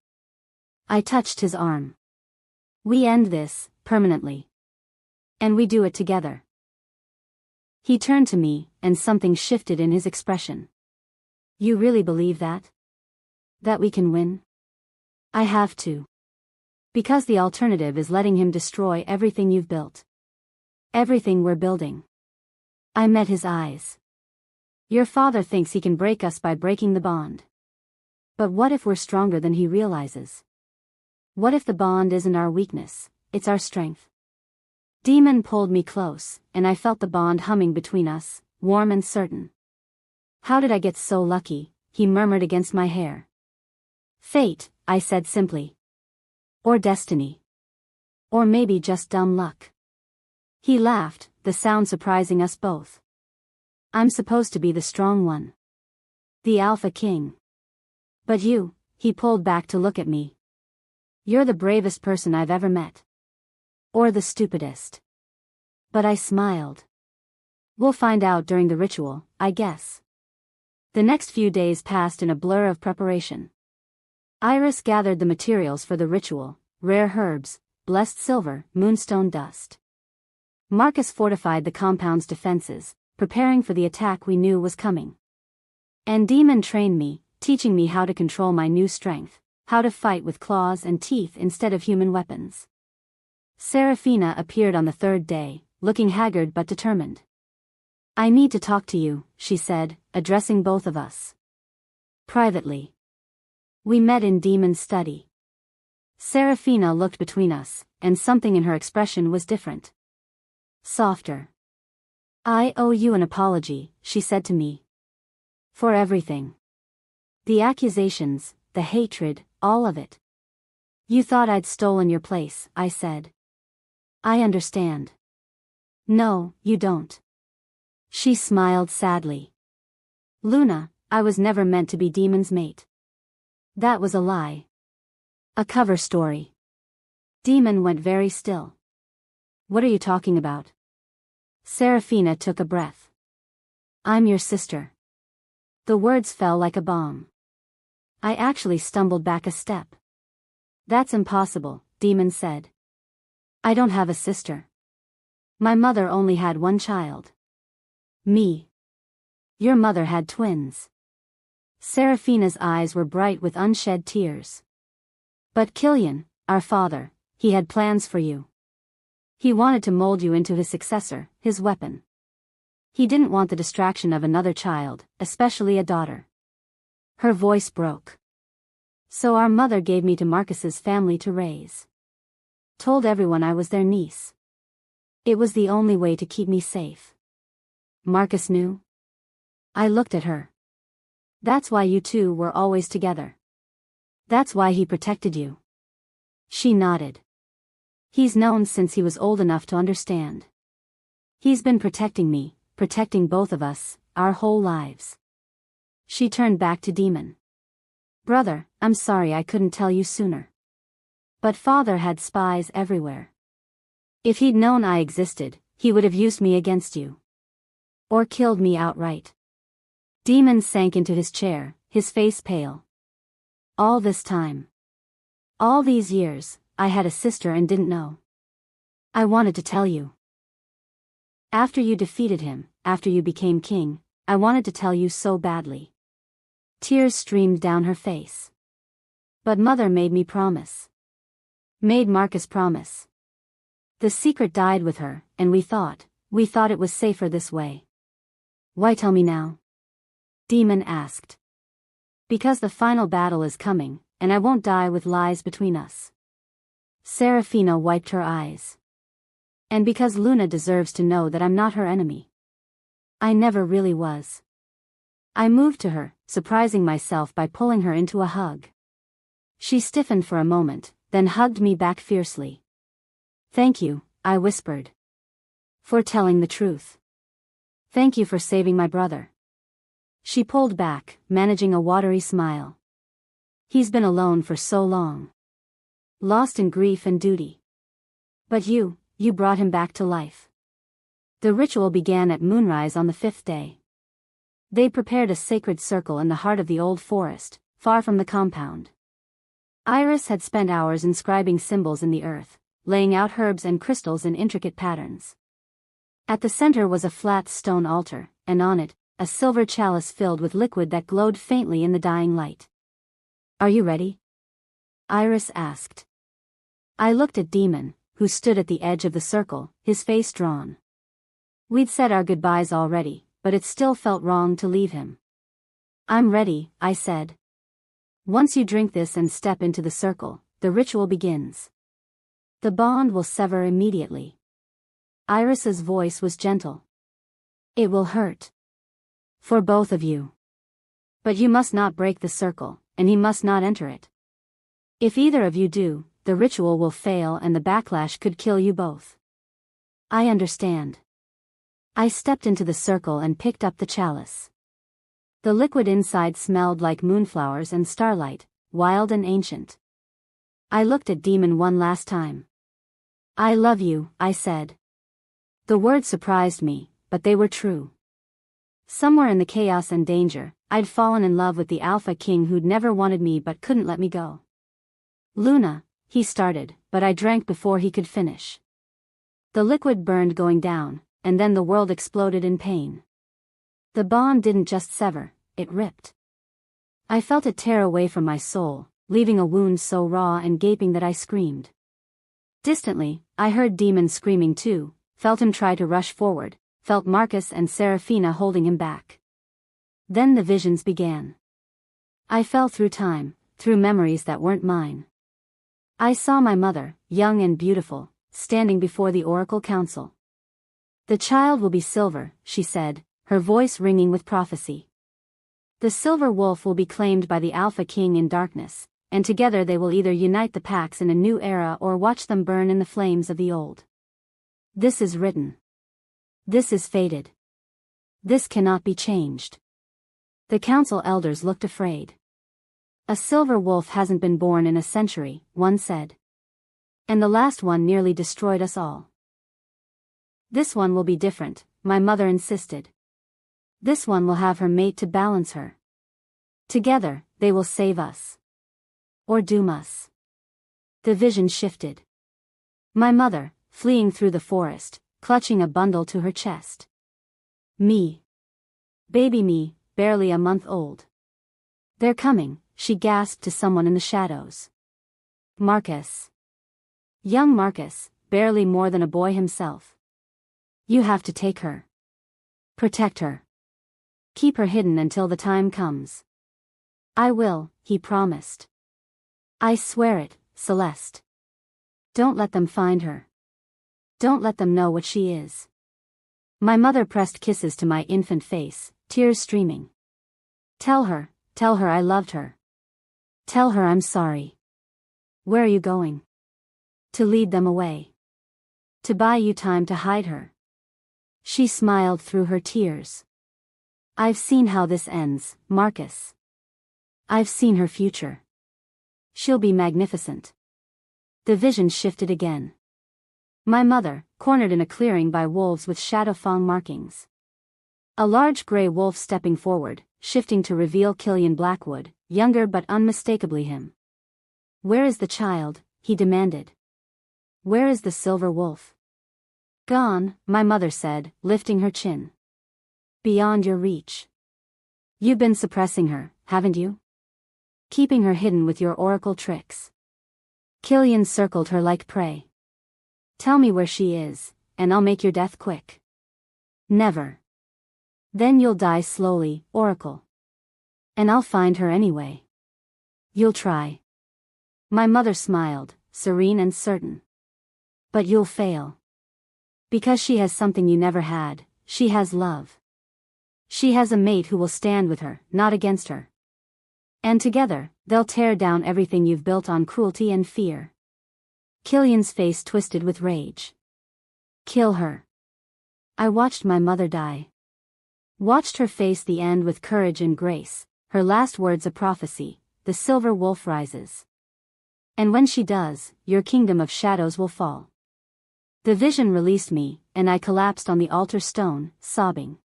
I touched his arm. We end this, permanently. And we do it together. He turned to me, and something shifted in his expression. You really believe that? That we can win? I have to. Because the alternative is letting him destroy everything you've built. Everything we're building. I met his eyes. Your father thinks he can break us by breaking the bond. But what if we're stronger than he realizes? What if the bond isn't our weakness, it's our strength? Demon pulled me close, and I felt the bond humming between us, warm and certain. How did I get so lucky? He murmured against my hair. Fate, I said simply. Or destiny. Or maybe just dumb luck. He laughed, the sound surprising us both. I'm supposed to be the strong one. The Alpha King. But you, he pulled back to look at me. You're the bravest person I've ever met. Or the stupidest. But I smiled. We'll find out during the ritual, I guess. The next few days passed in a blur of preparation. Iris gathered the materials for the ritual, rare herbs, blessed silver, moonstone dust. Marcus fortified the compound's defenses, preparing for the attack we knew was coming. And Demon trained me, teaching me how to control my new strength, how to fight with claws and teeth instead of human weapons. Seraphina appeared on the third day, looking haggard but determined. I need to talk to you, she said, addressing both of us. Privately. We met in Demon's study. Seraphina looked between us, and something in her expression was different. Softer. I owe you an apology, she said to me. For everything. The accusations, the hatred, all of it. You thought I'd stolen your place, I said. I understand. No, you don't. She smiled sadly. Luna, I was never meant to be Demon's mate. That was a lie. A cover story. Demon went very still. What are you talking about? Seraphina took a breath. I'm your sister. The words fell like a bomb. I actually stumbled back a step. That's impossible, Demon said. I don't have a sister. My mother only had one child. Me. Your mother had twins. Seraphina's eyes were bright with unshed tears. But Killian, our father, he had plans for you. He wanted to mold you into his successor, his weapon. He didn't want the distraction of another child, especially a daughter. Her voice broke. So our mother gave me to Marcus's family to raise. Told everyone I was their niece. It was the only way to keep me safe. Marcus knew. I looked at her. That's why you two were always together. That's why he protected you. She nodded. He's known since he was old enough to understand. He's been protecting me, protecting both of us, our whole lives. She turned back to Demon. Brother, I'm sorry I couldn't tell you sooner. But father had spies everywhere. If he'd known I existed, he would have used me against you. Or killed me outright. Demon sank into his chair, his face pale. All this time. All these years, I had a sister and didn't know. I wanted to tell you. After you defeated him, after you became king, I wanted to tell you so badly. Tears streamed down her face. But mother made me promise. Made Marcus promise. The secret died with her, and we thought it was safer this way. Why tell me now? Demon asked. Because the final battle is coming, and I won't die with lies between us. Seraphina wiped her eyes. And because Luna deserves to know that I'm not her enemy. I never really was. I moved to her, surprising myself by pulling her into a hug. She stiffened for a moment, then hugged me back fiercely. "Thank you," I whispered. "For telling the truth. Thank you for saving my brother." She pulled back, managing a watery smile. "He's been alone for so long. Lost in grief and duty. But you brought him back to life." The ritual began at moonrise on the 5th day. They prepared a sacred circle in the heart of the old forest, far from the compound. Iris had spent hours inscribing symbols in the earth, laying out herbs and crystals in intricate patterns. At the center was a flat stone altar, and on it, a silver chalice filled with liquid that glowed faintly in the dying light. "Are you ready?" Iris asked. I looked at Demon, who stood at the edge of the circle, his face drawn. We'd said our goodbyes already, but it still felt wrong to leave him. "I'm ready," I said. "Once you drink this and step into the circle, the ritual begins. The bond will sever immediately." Iris's voice was gentle. "It will hurt. For both of you. But you must not break the circle, and he must not enter it. If either of you do, the ritual will fail and the backlash could kill you both." "I understand." I stepped into the circle and picked up the chalice. The liquid inside smelled like moonflowers and starlight, wild and ancient. I looked at Demon one last time. "I love you," I said. The words surprised me, but they were true. Somewhere in the chaos and danger, I'd fallen in love with the Alpha King who'd never wanted me but couldn't let me go. "Luna," he started, but I drank before he could finish. The liquid burned going down, and then the world exploded in pain. The bond didn't just sever, it ripped. I felt it tear away from my soul, leaving a wound so raw and gaping that I screamed. Distantly, I heard Demon screaming too, felt him try to rush forward, felt Marcus and Seraphina holding him back. Then the visions began. I fell through time, through memories that weren't mine. I saw my mother, young and beautiful, standing before the Oracle Council. "The child will be silver," she said, her voice ringing with prophecy. "The silver wolf will be claimed by the Alpha King in darkness, and together they will either unite the packs in a new era or watch them burn in the flames of the old. This is written. This is fated. This cannot be changed." The council elders looked afraid. "A silver wolf hasn't been born in a century," one said. "And the last one nearly destroyed us all." "This one will be different," my mother insisted. "This one will have her mate to balance her. Together, they will save us. Or doom us." The vision shifted. My mother, fleeing through the forest, clutching a bundle to her chest. Me. Baby me, barely a month old. "They're coming," she gasped to someone in the shadows. "Marcus. Young Marcus, barely more than a boy himself. You have to take her. Protect her. Keep her hidden until the time comes." "I will," he promised. "I swear it, Celeste. Don't let them find her. Don't let them know what she is." My mother pressed kisses to my infant face, tears streaming. Tell her I loved her. Tell her I'm sorry." "Where are you going?" "To lead them away. To buy you time to hide her." She smiled through her tears. "I've seen how this ends, Marcus. I've seen her future. She'll be magnificent." The vision shifted again. My mother, cornered in a clearing by wolves with shadow fang markings. A large gray wolf stepping forward, shifting to reveal Killian Blackwood, younger but unmistakably him. "Where is the child?" he demanded. "Where is the silver wolf?" "Gone," my mother said, lifting her chin. "Beyond your reach. You've been suppressing her, haven't you? Keeping her hidden with your oracle tricks." Killian circled her like prey. "Tell me where she is, and I'll make your death quick." "Never. Then you'll die slowly, Oracle. And I'll find her anyway." "You'll try." My mother smiled, serene and certain. "But you'll fail. Because she has something you never had, she has love. She has a mate who will stand with her, not against her. And together, they'll tear down everything you've built on cruelty and fear. Killian's face twisted with rage. Kill her. I watched my mother die. Watched her face the end with courage and grace, her last words a prophecy, the silver wolf rises. And when she does, your kingdom of shadows will fall. The vision released me, and I collapsed on the altar stone, sobbing.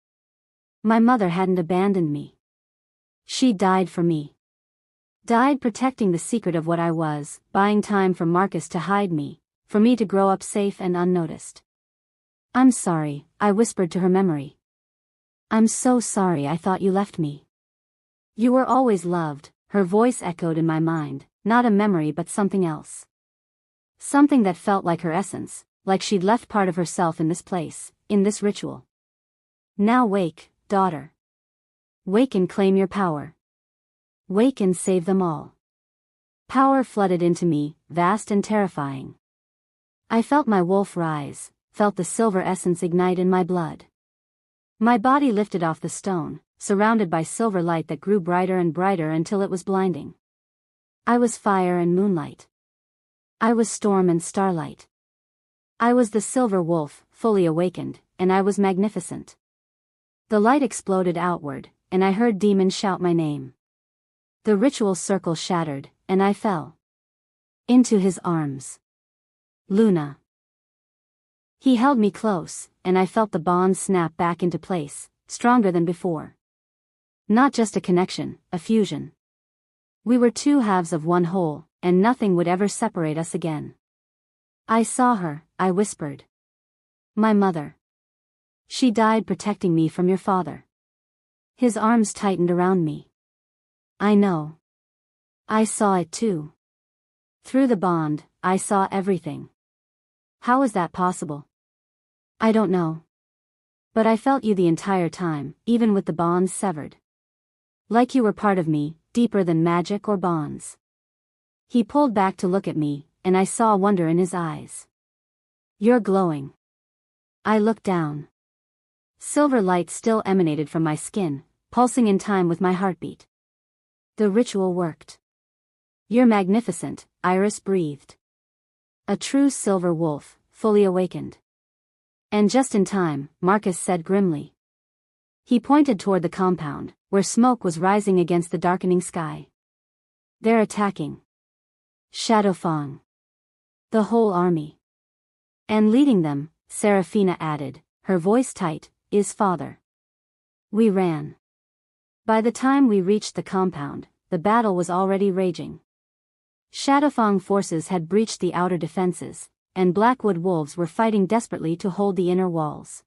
My mother hadn't abandoned me. She died for me. Died protecting the secret of what I was, buying time for Marcus to hide me, for me to grow up safe and unnoticed. I'm sorry, I whispered to her memory. I'm so sorry I thought you left me. You were always loved, her voice echoed in my mind, not a memory but something else. Something that felt like her essence, like she'd left part of herself in this place, in this ritual. Now wake, daughter. Wake and claim your power. Wake and save them all. Power flooded into me, vast and terrifying. I felt my wolf rise, felt the silver essence ignite in my blood. My body lifted off the stone, surrounded by silver light that grew brighter and brighter until it was blinding. I was fire and moonlight. I was storm and starlight. I was the silver wolf, fully awakened, and I was magnificent. The light exploded outward, and I heard demons shout my name. The ritual circle shattered, and I fell into his arms. Luna. He held me close, and I felt the bond snap back into place, stronger than before. Not just a connection, a fusion. We were two halves of one whole, and nothing would ever separate us again. I saw her, I whispered. My mother. She died protecting me from your father. His arms tightened around me. I know. I saw it too. Through the bond, I saw everything. How is that possible? I don't know. But I felt you the entire time, even with the bonds severed. Like you were part of me, deeper than magic or bonds. He pulled back to look at me, and I saw wonder in his eyes. You're glowing. I looked down. Silver light still emanated from my skin, pulsing in time with my heartbeat. The ritual worked. You're magnificent, Iris breathed. A true silver wolf, fully awakened. And just in time, Marcus said grimly. He pointed toward the compound, where smoke was rising against the darkening sky. They're attacking. Shadowfang. The whole army. And leading them, Seraphina added, her voice tight, is father. We ran. By the time we reached the compound, the battle was already raging. Shadowfang forces had breached the outer defenses, and Blackwood wolves were fighting desperately to hold the inner walls.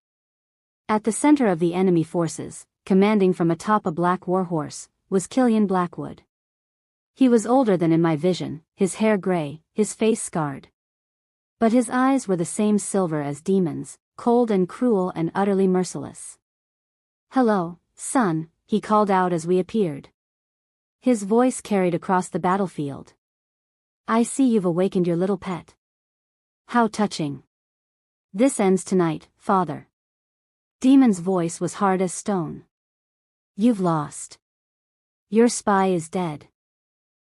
At the center of the enemy forces, commanding from atop a black warhorse, was Killian Blackwood. He was older than in my vision, his hair gray, his face scarred. But his eyes were the same silver as demons, cold and cruel and utterly merciless. Hello, son, he called out as we appeared. His voice carried across the battlefield. I see you've awakened your little pet. How touching. This ends tonight, father. Demon's voice was hard as stone. You've lost. Your spy is dead.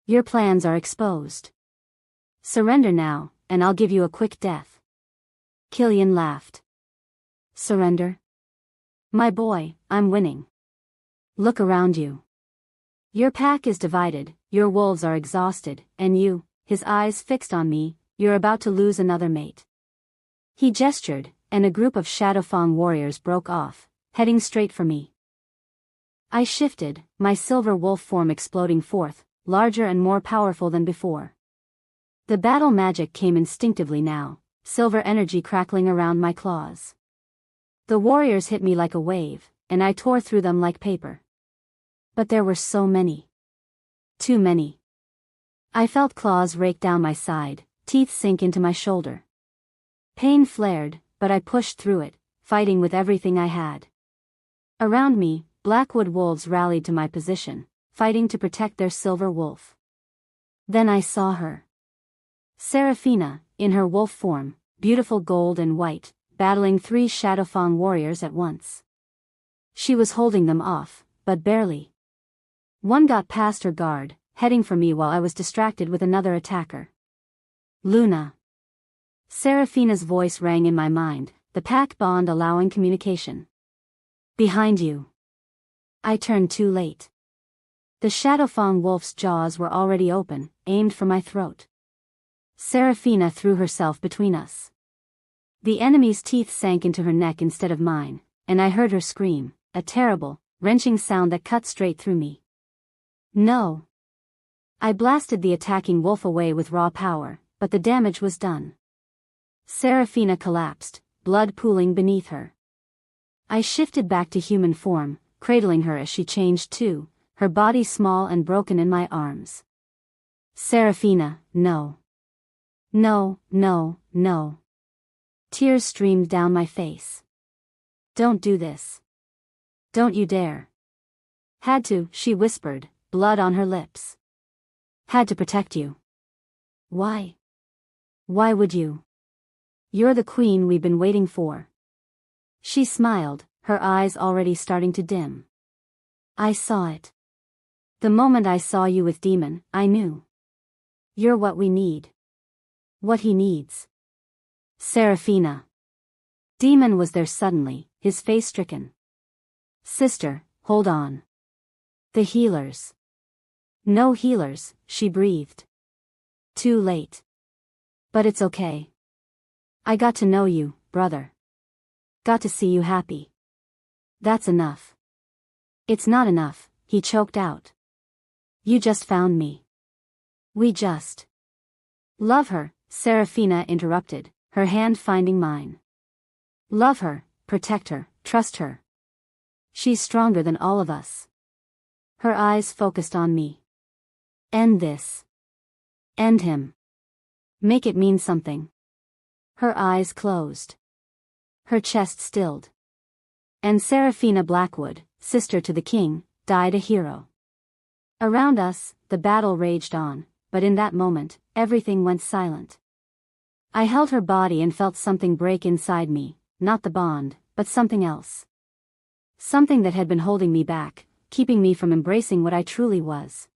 Your plans are exposed. Surrender now, and I'll give you a quick death. Killian laughed. Surrender? My boy, I'm winning. Look around you. Your pack is divided, your wolves are exhausted, and you, his eyes fixed on me, you're about to lose another mate. He gestured, and a group of Shadowfang warriors broke off, heading straight for me. I shifted, my silver wolf form exploding forth, larger and more powerful than before. The battle magic came instinctively now, silver energy crackling around my claws. The warriors hit me like a wave, and I tore through them like paper. But there were so many. Too many. I felt claws rake down my side, teeth sink into my shoulder. Pain flared, but I pushed through it, fighting with everything I had. Around me, Blackwood wolves rallied to my position, fighting to protect their silver wolf. Then I saw her. Seraphina, in her wolf form, beautiful gold and white, battling 3 Shadowfang warriors at once. She was holding them off, but barely. One got past her guard, heading for me while I was distracted with another attacker. Luna. Seraphina's voice rang in my mind, the pact bond allowing communication. Behind you. I turned too late. The Shadowfang wolf's jaws were already open, aimed for my throat. Seraphina threw herself between us. The enemy's teeth sank into her neck instead of mine, and I heard her scream, a terrible, wrenching sound that cut straight through me. No. I blasted the attacking wolf away with raw power, but the damage was done. Seraphina collapsed, blood pooling beneath her. I shifted back to human form, cradling her as she changed too, her body small and broken in my arms. Seraphina, no. No, no, no. Tears streamed down my face. Don't do this. Don't you dare. Had to, she whispered, blood on her lips. Had to protect you. Why? Why would you? You're the queen we've been waiting for. She smiled, her eyes already starting to dim. I saw it. The moment I saw you with Demon, I knew. You're what we need. What he needs. Seraphina. Demon was there suddenly, his face stricken. Sister, hold on. The healers. No healers, she breathed. Too late. But it's okay. I got to know you, brother. Got to see you happy. That's enough. It's not enough, he choked out. You just found me. We just. Love her, Seraphina interrupted, her hand finding mine. Love her, protect her, trust her. She's stronger than all of us. Her eyes focused on me. End this. End him. Make it mean something. Her eyes closed. Her chest stilled. And Seraphina Blackwood, sister to the king, died a hero. Around us, the battle raged on, but in that moment, everything went silent. I held her body and felt something break inside me, not the bond, but something else. Something that had been holding me back, keeping me from embracing what I truly was.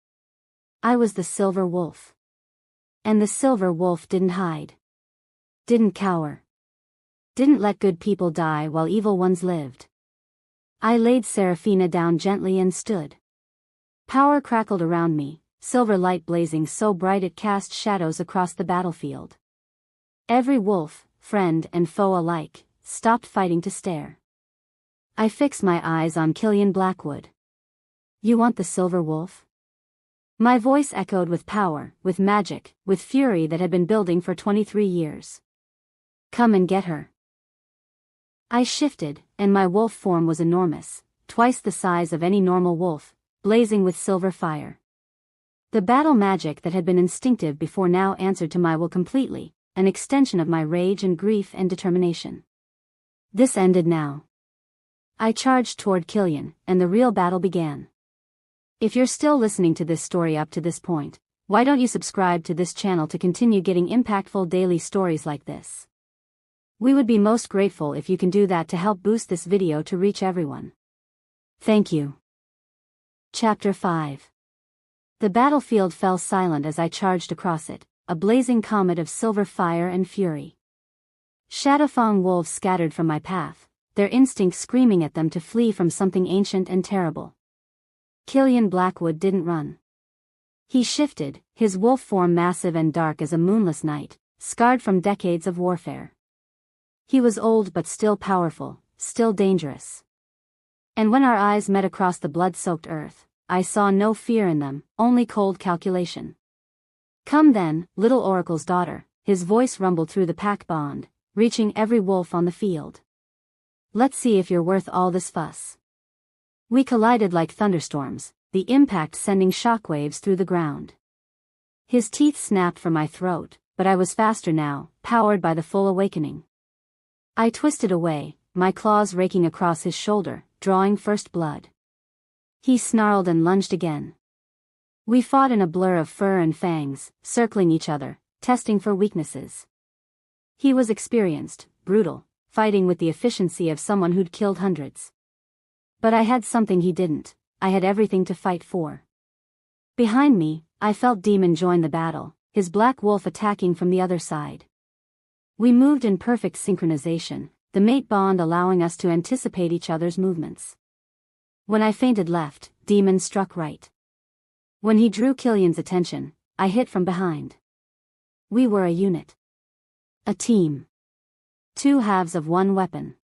I was the Silver Wolf. And the Silver Wolf didn't hide. Didn't cower. Didn't let good people die while evil ones lived. I laid Seraphina down gently and stood. Power crackled around me, silver light blazing so bright it cast shadows across the battlefield. Every wolf, friend and foe alike, stopped fighting to stare. I fixed my eyes on Killian Blackwood. You want the Silver Wolf? My voice echoed with power, with magic, with fury that had been building for 23 years. Come and get her. I shifted, and my wolf form was enormous, twice the size of any normal wolf, blazing with silver fire. The battle magic that had been instinctive before now answered to my will completely, an extension of my rage and grief and determination. This ended now. I charged toward Killian, and the real battle began. If you're still listening to this story up to this point, why don't you subscribe to this channel to continue getting impactful daily stories like this? We would be most grateful if you can do that to help boost this video to reach everyone. Thank you. Chapter 5. The battlefield fell silent as I charged across it, a blazing comet of silver fire and fury. Shadowfang wolves scattered from my path, their instinct screaming at them to flee from something ancient and terrible. Killian Blackwood didn't run. He shifted, his wolf form massive and dark as a moonless night, scarred from decades of warfare. He was old but still powerful, still dangerous. And when our eyes met across the blood-soaked earth, I saw no fear in them, only cold calculation. Come then, little Oracle's daughter, his voice rumbled through the pack bond, reaching every wolf on the field. Let's see if you're worth all this fuss. We collided like thunderstorms, the impact sending shockwaves through the ground. His teeth snapped from my throat, but I was faster now, powered by the full awakening. I twisted away, my claws raking across his shoulder, drawing first blood. He snarled and lunged again. We fought in a blur of fur and fangs, circling each other, testing for weaknesses. He was experienced, brutal, fighting with the efficiency of someone who'd killed hundreds. But I had something he didn't. I had everything to fight for. Behind me, I felt Demon join the battle, his black wolf attacking from the other side. We moved in perfect synchronization, the mate bond allowing us to anticipate each other's movements. When I feinted left, Demon struck right. When he drew Killian's attention, I hit from behind. We were a unit. A team. Two halves of one weapon.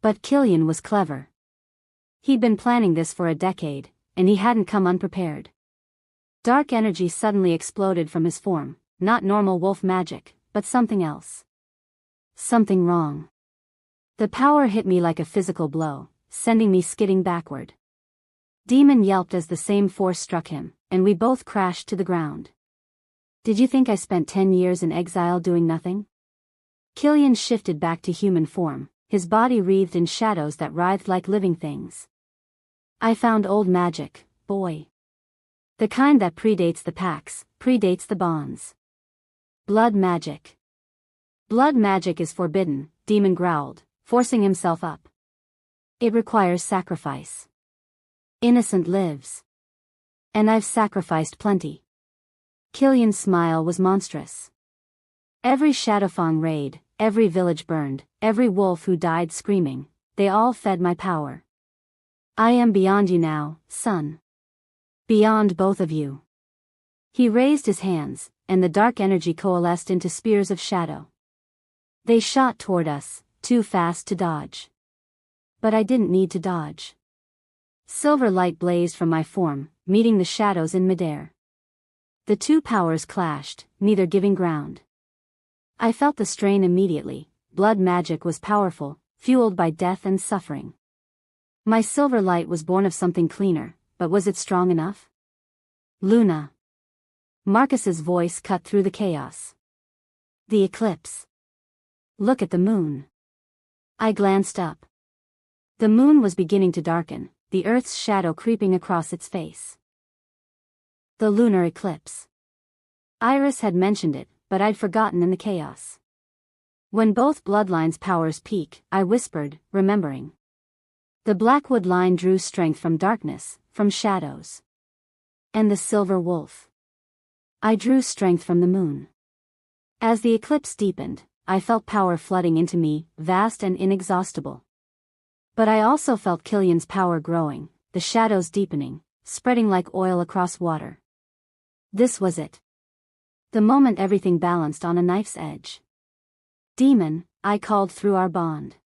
But Killian was clever. He'd been planning this for a decade, and he hadn't come unprepared. Dark energy suddenly exploded from his form, not normal wolf magic, but something else. Something wrong. The power hit me like a physical blow, sending me skidding backward. Demon yelped as the same force struck him, and we both crashed to the ground. Did you think I spent 10 years in exile doing nothing? Killian shifted back to human form, his body wreathed in shadows that writhed like living things. I found old magic, boy. The kind that predates the packs, predates the bonds. Blood magic. Blood magic is forbidden, Demon growled, forcing himself up. It requires sacrifice. Innocent lives. And I've sacrificed plenty. Killian's smile was monstrous. Every Shadowfang raid, every village burned, every wolf who died screaming, they all fed my power. I am beyond you now, son. Beyond both of you. He raised his hands, and the dark energy coalesced into spears of shadow. They shot toward us, too fast to dodge. But I didn't need to dodge. Silver light blazed from my form, meeting the shadows in midair. The two powers clashed, neither giving ground. I felt the strain immediately. Blood magic was powerful, fueled by death and suffering. My silver light was born of something cleaner, but was it strong enough? Luna. Marcus's voice cut through the chaos. The eclipse. Look at the moon. I glanced up. The moon was beginning to darken, the Earth's shadow creeping across its face. The lunar eclipse. Iris had mentioned it, but I'd forgotten in the chaos. When both bloodlines' powers peak, I whispered, remembering. The Blackwood line drew strength from darkness, from shadows. And the silver wolf. I drew strength from the moon. As the eclipse deepened, I felt power flooding into me, vast and inexhaustible. But I also felt Killian's power growing, the shadows deepening, spreading like oil across water. This was it. The moment everything balanced on a knife's edge. Demon, I called through our bond.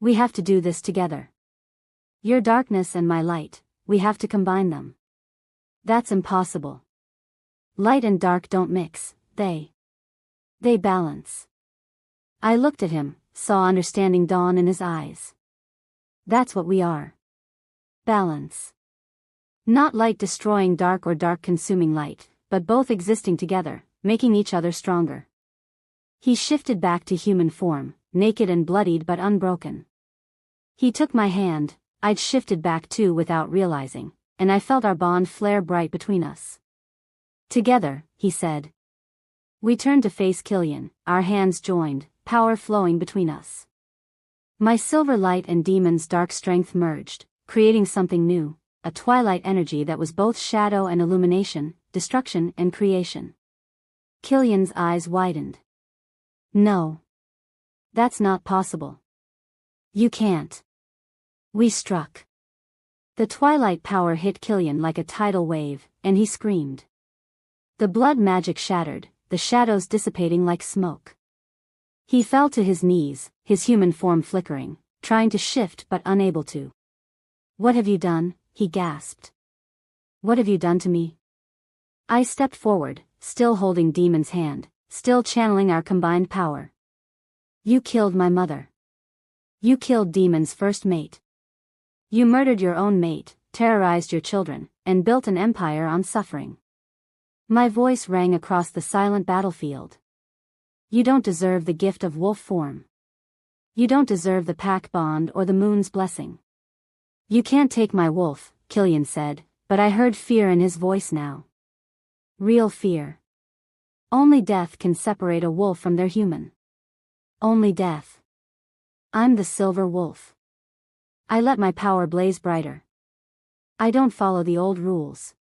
We have to do this together. Your darkness and my light, we have to combine them. That's impossible. Light and dark don't mix, they balance. I looked at him, saw understanding dawn in his eyes. That's what we are. Balance. Not light destroying dark or dark consuming light, but both existing together, making each other stronger. He shifted back to human form, naked and bloodied but unbroken. He took my hand, I'd shifted back too without realizing, and I felt our bond flare bright between us. Together, he said. We turned to face Killian, our hands joined, power flowing between us. My silver light and Demon's dark strength merged, creating something new, a twilight energy that was both shadow and illumination, destruction and creation. Killian's eyes widened. No. That's not possible. You can't. We struck. The twilight power hit Killian like a tidal wave, and he screamed. The blood magic shattered, the shadows dissipating like smoke. He fell to his knees, his human form flickering, trying to shift but unable to. What have you done? He gasped. What have you done to me? I stepped forward, still holding Demon's hand, still channeling our combined power. You killed my mother. You killed Demon's first mate. You murdered your own mate, terrorized your children, and built an empire on suffering. My voice rang across the silent battlefield. You don't deserve the gift of wolf form. You don't deserve the pack bond or the moon's blessing. You can't take my wolf, Killian said, but I heard fear in his voice now. Real fear. Only death can separate a wolf from their human. Only death. I'm the silver wolf. I let my power blaze brighter. I don't follow the old rules.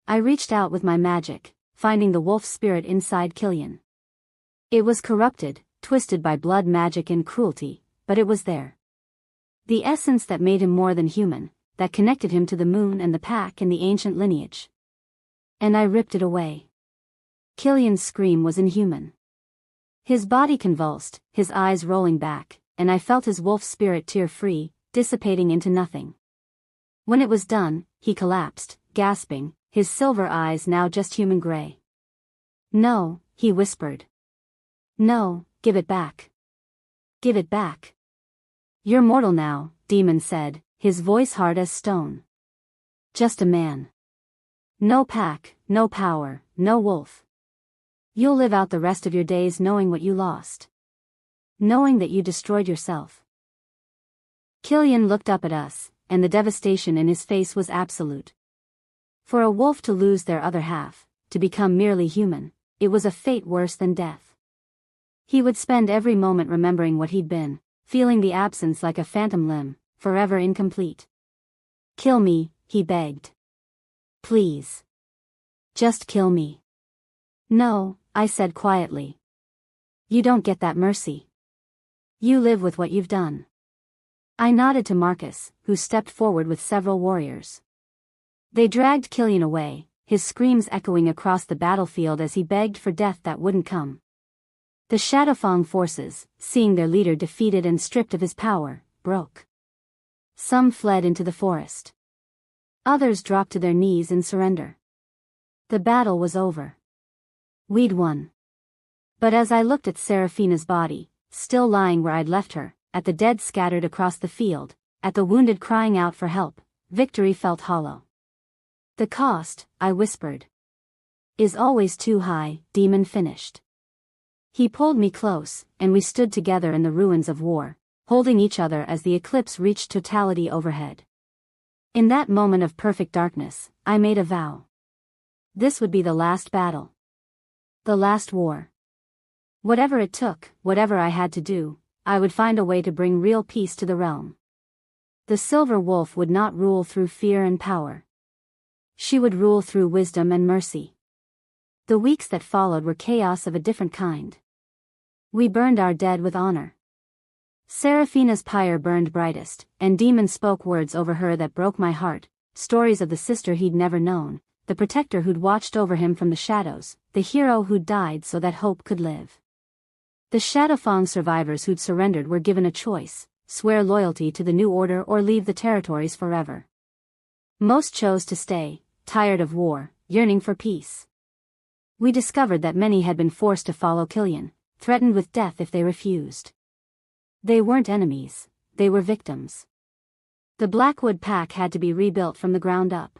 I reached out with my magic, finding the wolf spirit inside Killian. It was corrupted, twisted by blood magic and cruelty, but it was there. The essence that made him more than human, that connected him to the moon and the pack and the ancient lineage. And I ripped it away. Killian's scream was inhuman. His body convulsed, his eyes rolling back, and I felt his wolf spirit tear free, dissipating into nothing. When it was done, he collapsed, gasping, his silver eyes now just human gray. "No," he whispered. "No, give it back. Give it back." "You're mortal now," Demon said, his voice hard as stone. "Just a man. No pack, no power, no wolf. You'll live out the rest of your days knowing what you lost. Knowing that you destroyed yourself." Killian looked up at us, and the devastation in his face was absolute. For a wolf to lose their other half, to become merely human, it was a fate worse than death. He would spend every moment remembering what he'd been, feeling the absence like a phantom limb, forever incomplete. "Kill me," he begged. "Please. Just kill me." "No," I said quietly. "You don't get that mercy. You live with what you've done." I nodded to Marcus, who stepped forward with several warriors. They dragged Killian away, his screams echoing across the battlefield as he begged for death that wouldn't come. The Shadowfang forces, seeing their leader defeated and stripped of his power, broke. Some fled into the forest. Others dropped to their knees in surrender. The battle was over. We'd won. But as I looked at Seraphina's body, still lying where I'd left her, at the dead scattered across the field, at the wounded crying out for help, victory felt hollow. "The cost," I whispered, "is always too high," Demon finished. He pulled me close, and we stood together in the ruins of war, holding each other as the eclipse reached totality overhead. In that moment of perfect darkness, I made a vow. This would be the last battle. The last war. Whatever it took, whatever I had to do, I would find a way to bring real peace to the realm. The Silver Wolf would not rule through fear and power. She would rule through wisdom and mercy. The weeks that followed were chaos of a different kind. We burned our dead with honor. Seraphina's pyre burned brightest, and Demon spoke words over her that broke my heart, stories of the sister he'd never known, the protector who'd watched over him from the shadows, the hero who'd died so that hope could live. The Shadowfang survivors who'd surrendered were given a choice: swear loyalty to the new order or leave the territories forever. Most chose to stay, tired of war, yearning for peace. We discovered that many had been forced to follow Killian, threatened with death if they refused. They weren't enemies, they were victims. The Blackwood pack had to be rebuilt from the ground up.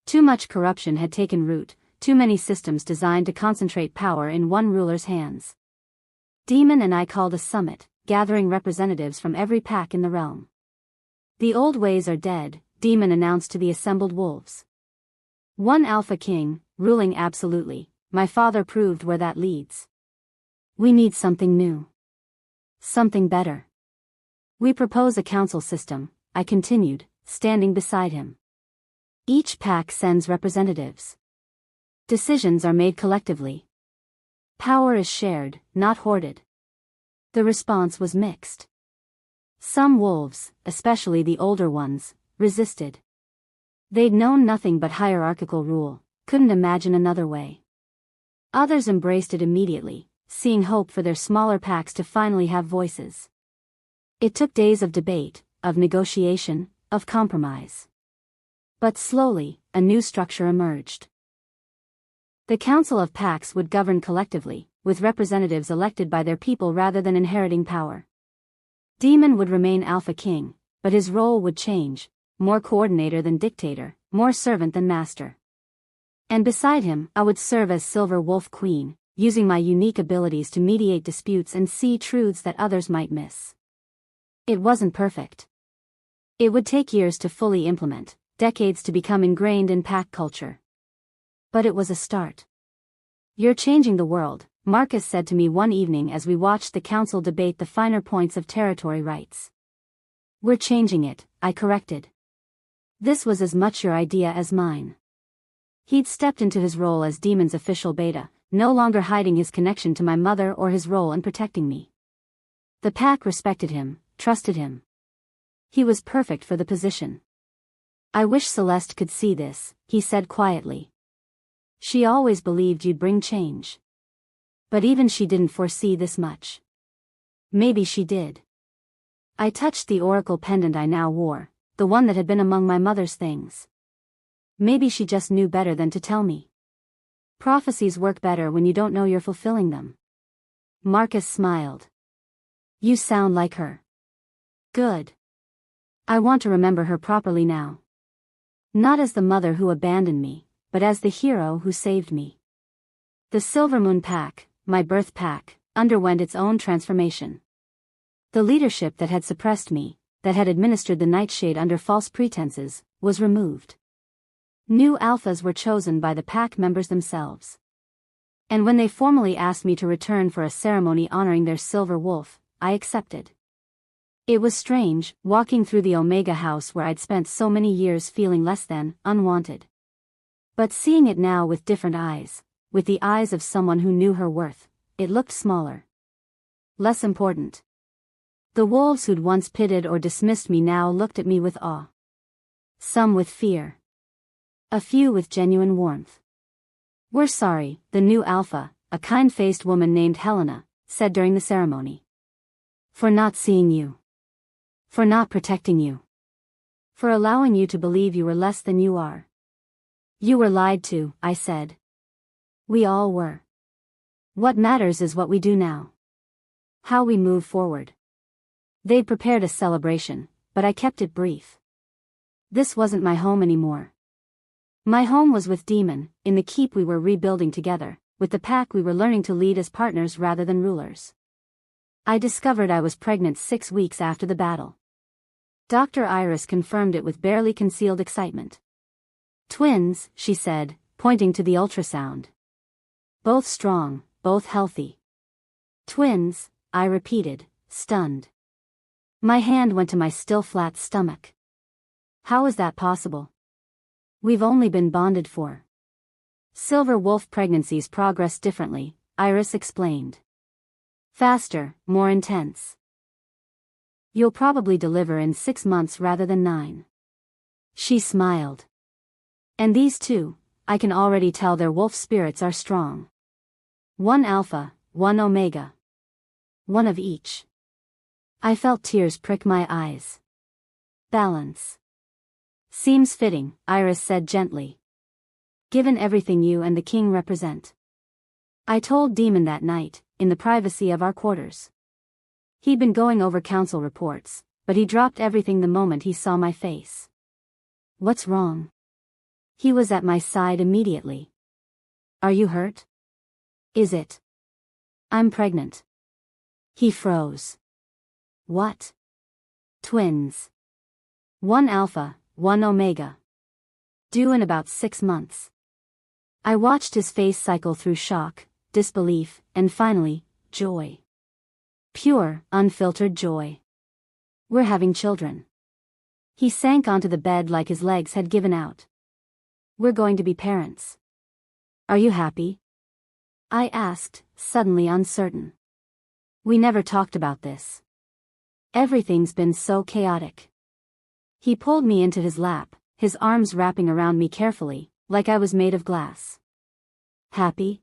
Too much corruption had taken root, too many systems designed to concentrate power in one ruler's hands. Demon and I called a summit, gathering representatives from every pack in the realm. "The old ways are dead," Demon announced to the assembled wolves. "One Alpha King, ruling absolutely, my father proved where that leads. We need something new. Something better. We propose a council system," I continued, standing beside him. "Each pack sends representatives. Decisions are made collectively. Power is shared, not hoarded." The response was mixed. Some wolves, especially the older ones, resisted. They'd known nothing but hierarchical rule, couldn't imagine another way. Others embraced it immediately, seeing hope for their smaller packs to finally have voices. It took days of debate, of negotiation, of compromise. But slowly, a new structure emerged. The Council of Packs would govern collectively, with representatives elected by their people rather than inheriting power. Demon would remain Alpha King, but his role would change: more coordinator than dictator, more servant than master. And beside him, I would serve as Silver Wolf Queen, using my unique abilities to mediate disputes and see truths that others might miss. It wasn't perfect. It would take years to fully implement, decades to become ingrained in pack culture. But it was a start. "You're changing the world," Marcus said to me one evening as we watched the council debate the finer points of territory rights. We're changing it, I corrected. This was as much your idea as mine. He'd stepped into his role as Demon's official beta, no longer hiding his connection to my mother or his role in protecting me. The pack respected him, trusted him. He was perfect for the position. I wish Celeste could see this, he said quietly. She always believed you'd bring change. But even she didn't foresee this much. Maybe she did. I touched the oracle pendant I now wore, the one that had been among my mother's things. Maybe she just knew better than to tell me. Prophecies work better when you don't know you're fulfilling them. Marcus smiled. You sound like her. Good. I want to remember her properly now. Not as the mother who abandoned me, but as the hero who saved me. The Silvermoon Pack, my birth pack, underwent its own transformation. The leadership that had suppressed me, that had administered the nightshade under false pretenses, was removed. New alphas were chosen by the pack members themselves. And when they formally asked me to return for a ceremony honoring their silver wolf, I accepted. It was strange, walking through the Omega house where I'd spent so many years feeling less than, unwanted. But seeing it now with different eyes, with the eyes of someone who knew her worth, it looked smaller. Less important. The wolves who'd once pitted or dismissed me now looked at me with awe. Some with fear. A few with genuine warmth. We're sorry, the new alpha, a kind-faced woman named Helena, said during the ceremony. For not seeing you. For not protecting you. For allowing you to believe you were less than you are. You were lied to, I said. We all were. What matters is what we do now. How we move forward. They'd prepared a celebration, but I kept it brief. This wasn't my home anymore. My home was with Demon, in the keep we were rebuilding together, with the pack we were learning to lead as partners rather than rulers. I discovered I was pregnant 6 weeks after the battle. Dr. Iris confirmed it with barely concealed excitement. Twins, she said, pointing to the ultrasound. Both strong, both healthy. Twins, I repeated, stunned. My hand went to my still flat stomach. How is that possible? We've only been bonded for. Silver wolf pregnancies progress differently, Iris explained. Faster, more intense. You'll probably deliver in 6 months rather than 9. She smiled. And these two, I can already tell their wolf spirits are strong. 1 alpha, 1 omega. 1 of each. I felt tears prick my eyes. Balance. Seems fitting, Iris said gently. Given everything you and the king represent. I told Demon that night, in the privacy of our quarters. He'd been going over council reports, but he dropped everything the moment he saw my face. What's wrong? He was at my side immediately. Are you hurt? Is it? I'm pregnant. He froze. What? Twins. 1 alpha, 1 omega. Due in about 6 months. I watched his face cycle through shock, disbelief, and finally, joy. Pure, unfiltered joy. We're having children. He sank onto the bed like his legs had given out. We're going to be parents. Are you happy? I asked, suddenly uncertain. We never talked about this. Everything's been so chaotic. He pulled me into his lap, his arms wrapping around me carefully, like I was made of glass. Happy?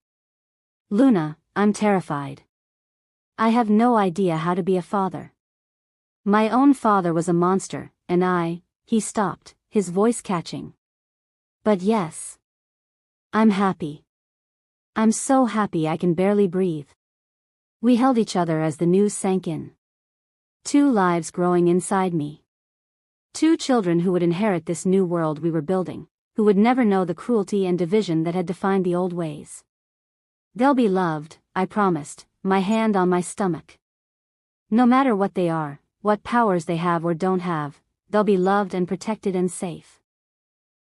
Luna, I'm terrified. I have no idea how to be a father. My own father was a monster, and he stopped, his voice catching. But yes. I'm happy. I'm so happy I can barely breathe. We held each other as the news sank in. 2 lives growing inside me. 2 children who would inherit this new world we were building, who would never know the cruelty and division that had defined the old ways. They'll be loved, I promised, my hand on my stomach. No matter what they are, what powers they have or don't have, they'll be loved and protected and safe.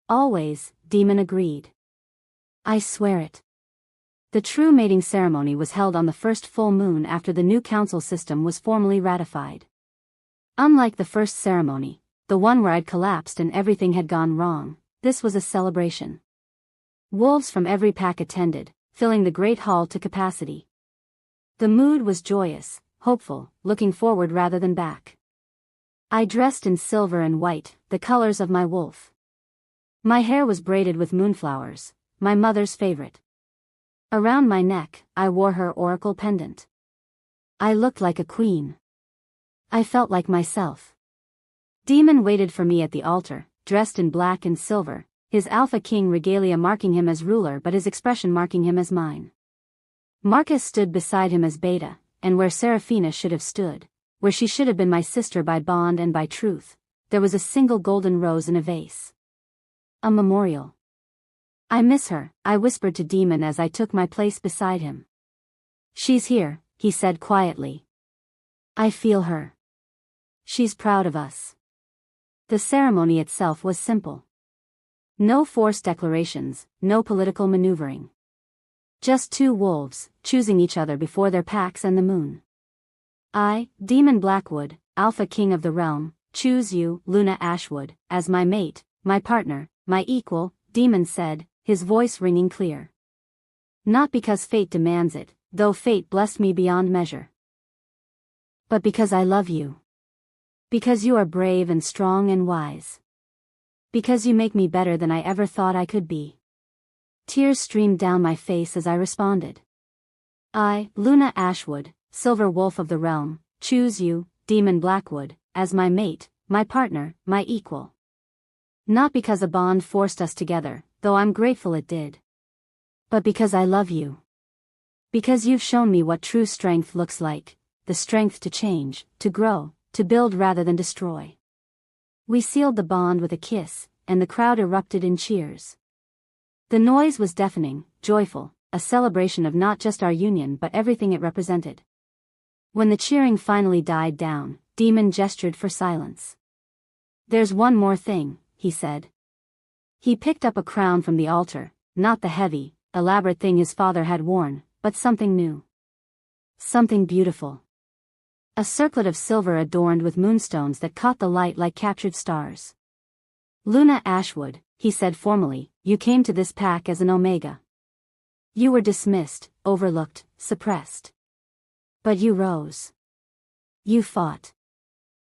Always, Demon agreed. I swear it. The true mating ceremony was held on the first full moon after the new council system was formally ratified. Unlike the first ceremony, the one where I'd collapsed and everything had gone wrong, this was a celebration. Wolves from every pack attended, filling the great hall to capacity. The mood was joyous, hopeful, looking forward rather than back. I dressed in silver and white, the colors of my wolf. My hair was braided with moonflowers, my mother's favorite. Around my neck, I wore her oracle pendant. I looked like a queen. I felt like myself. Demon waited for me at the altar, dressed in black and silver, his Alpha King regalia marking him as ruler but his expression marking him as mine. Marcus stood beside him as Beta, and where Seraphina should have stood, where she should have been my sister by bond and by truth, there was a single golden rose in a vase. A memorial. I miss her, I whispered to Demon as I took my place beside him. She's here, he said quietly. I feel her. She's proud of us. The ceremony itself was simple. No forced declarations, no political maneuvering. Just two wolves, choosing each other before their packs and the moon. I, Demon Blackwood, Alpha King of the Realm, choose you, Luna Ashwood, as my mate, my partner, my equal, Demon said, his voice ringing clear. Not because fate demands it, though fate blessed me beyond measure. But because I love you. Because you are brave and strong and wise. Because you make me better than I ever thought I could be. Tears streamed down my face as I responded. I, Luna Ashwood, Silver Wolf of the Realm, choose you, Demon Blackwood, as my mate, my partner, my equal. Not because a bond forced us together, though I'm grateful it did. But because I love you. Because you've shown me what true strength looks like, the strength to change, to grow, to build rather than destroy. We sealed the bond with a kiss, and the crowd erupted in cheers. The noise was deafening, joyful, a celebration of not just our union but everything it represented. When the cheering finally died down, Demon gestured for silence. There's one more thing, he said. He picked up a crown from the altar, not the heavy, elaborate thing his father had worn, but something new. Something beautiful. A circlet of silver adorned with moonstones that caught the light like captured stars. Luna Ashwood, he said formally, you came to this pack as an Omega. You were dismissed, overlooked, suppressed. But you rose. You fought.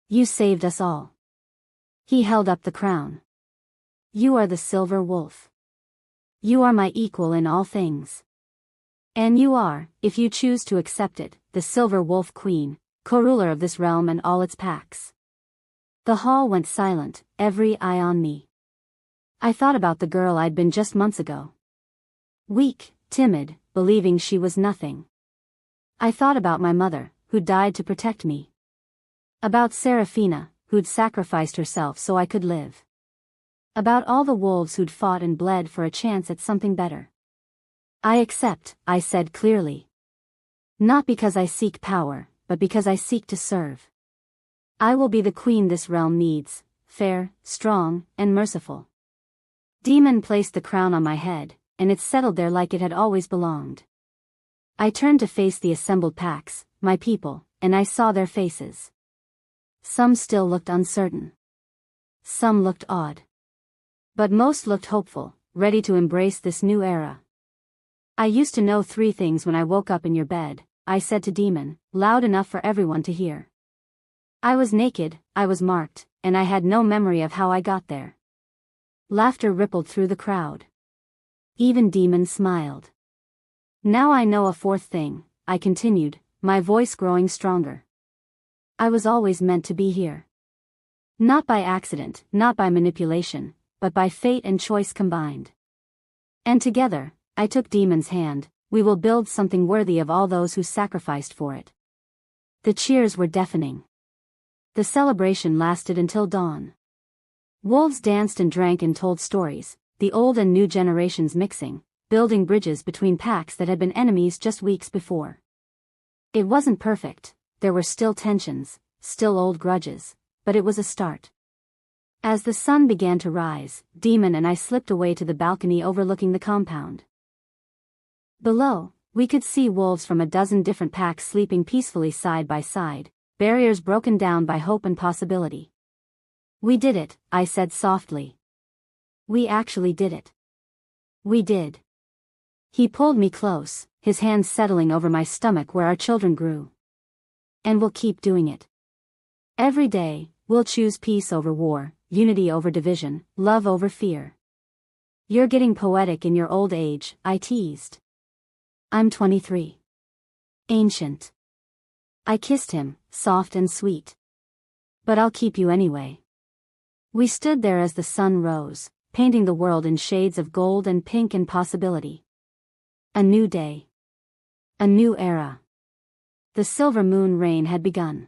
You saved us all. He held up the crown. You are the Silver Wolf. You are my equal in all things. And you are, if you choose to accept it, the Silver Wolf Queen, co-ruler of this realm and all its packs. The hall went silent, every eye on me. I thought about the girl I'd been just months ago. Weak, timid, believing she was nothing. I thought about my mother, who died to protect me. About Seraphina, who'd sacrificed herself so I could live. About all the wolves who'd fought and bled for a chance at something better. I accept, I said clearly. Not because I seek power, but because I seek to serve. I will be the queen this realm needs, fair, strong, and merciful. Demon placed the crown on my head, and it settled there like it had always belonged. I turned to face the assembled packs, my people, and I saw their faces. Some still looked uncertain. Some looked awed. But most looked hopeful, ready to embrace this new era. I used to know 3 things when I woke up in your bed, I said to Demon, loud enough for everyone to hear. I was naked, I was marked, and I had no memory of how I got there. Laughter rippled through the crowd. Even Demon smiled. Now I know a 4th thing, I continued, my voice growing stronger. I was always meant to be here. Not by accident, not by manipulation, but by fate and choice combined. And together, I took Demon's hand, we will build something worthy of all those who sacrificed for it. The cheers were deafening. The celebration lasted until dawn. Wolves danced and drank and told stories, the old and new generations mixing, building bridges between packs that had been enemies just weeks before. It wasn't perfect, there were still tensions, still old grudges, but it was a start. As the sun began to rise, Demon and I slipped away to the balcony overlooking the compound. Below, we could see wolves from a dozen different packs sleeping peacefully side by side, barriers broken down by hope and possibility. We did it, I said softly. We actually did it. We did. He pulled me close, his hands settling over my stomach where our children grew. And we'll keep doing it. Every day, we'll choose peace over war, unity over division, love over fear. You're getting poetic in your old age, I teased. I'm 23. Ancient. I kissed him, soft and sweet. But I'll keep you anyway. We stood there as the sun rose, painting the world in shades of gold and pink and possibility. A new day. A new era. The silver moon reign had begun.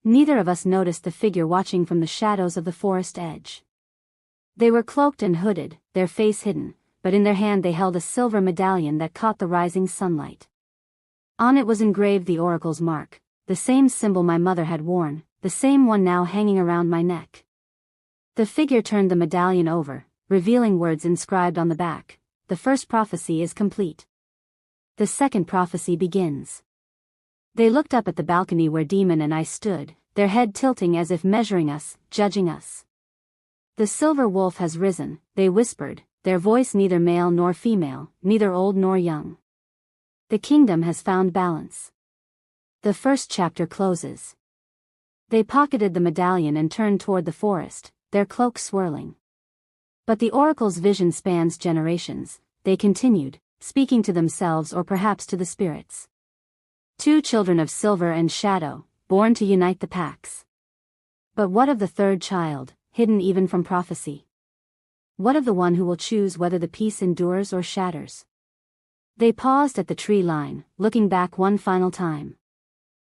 Neither of us noticed the figure watching from the shadows of the forest edge. They were cloaked and hooded, their face hidden, but in their hand they held a silver medallion that caught the rising sunlight. On it was engraved the oracle's mark, the same symbol my mother had worn, the same one now hanging around my neck. The figure turned the medallion over, revealing words inscribed on the back. The first prophecy is complete. The second prophecy begins. They looked up at the balcony where Demon and I stood, their head tilting as if measuring us, judging us. The silver wolf has risen, they whispered, their voice neither male nor female, neither old nor young. The kingdom has found balance. The first chapter closes. They pocketed the medallion and turned toward the forest, their cloaks swirling. But the oracle's vision spans generations, they continued, speaking to themselves or perhaps to the spirits. Two children of silver and shadow, born to unite the packs. But what of the third child, hidden even from prophecy? What of the one who will choose whether the peace endures or shatters? They paused at the tree line, looking back one final time.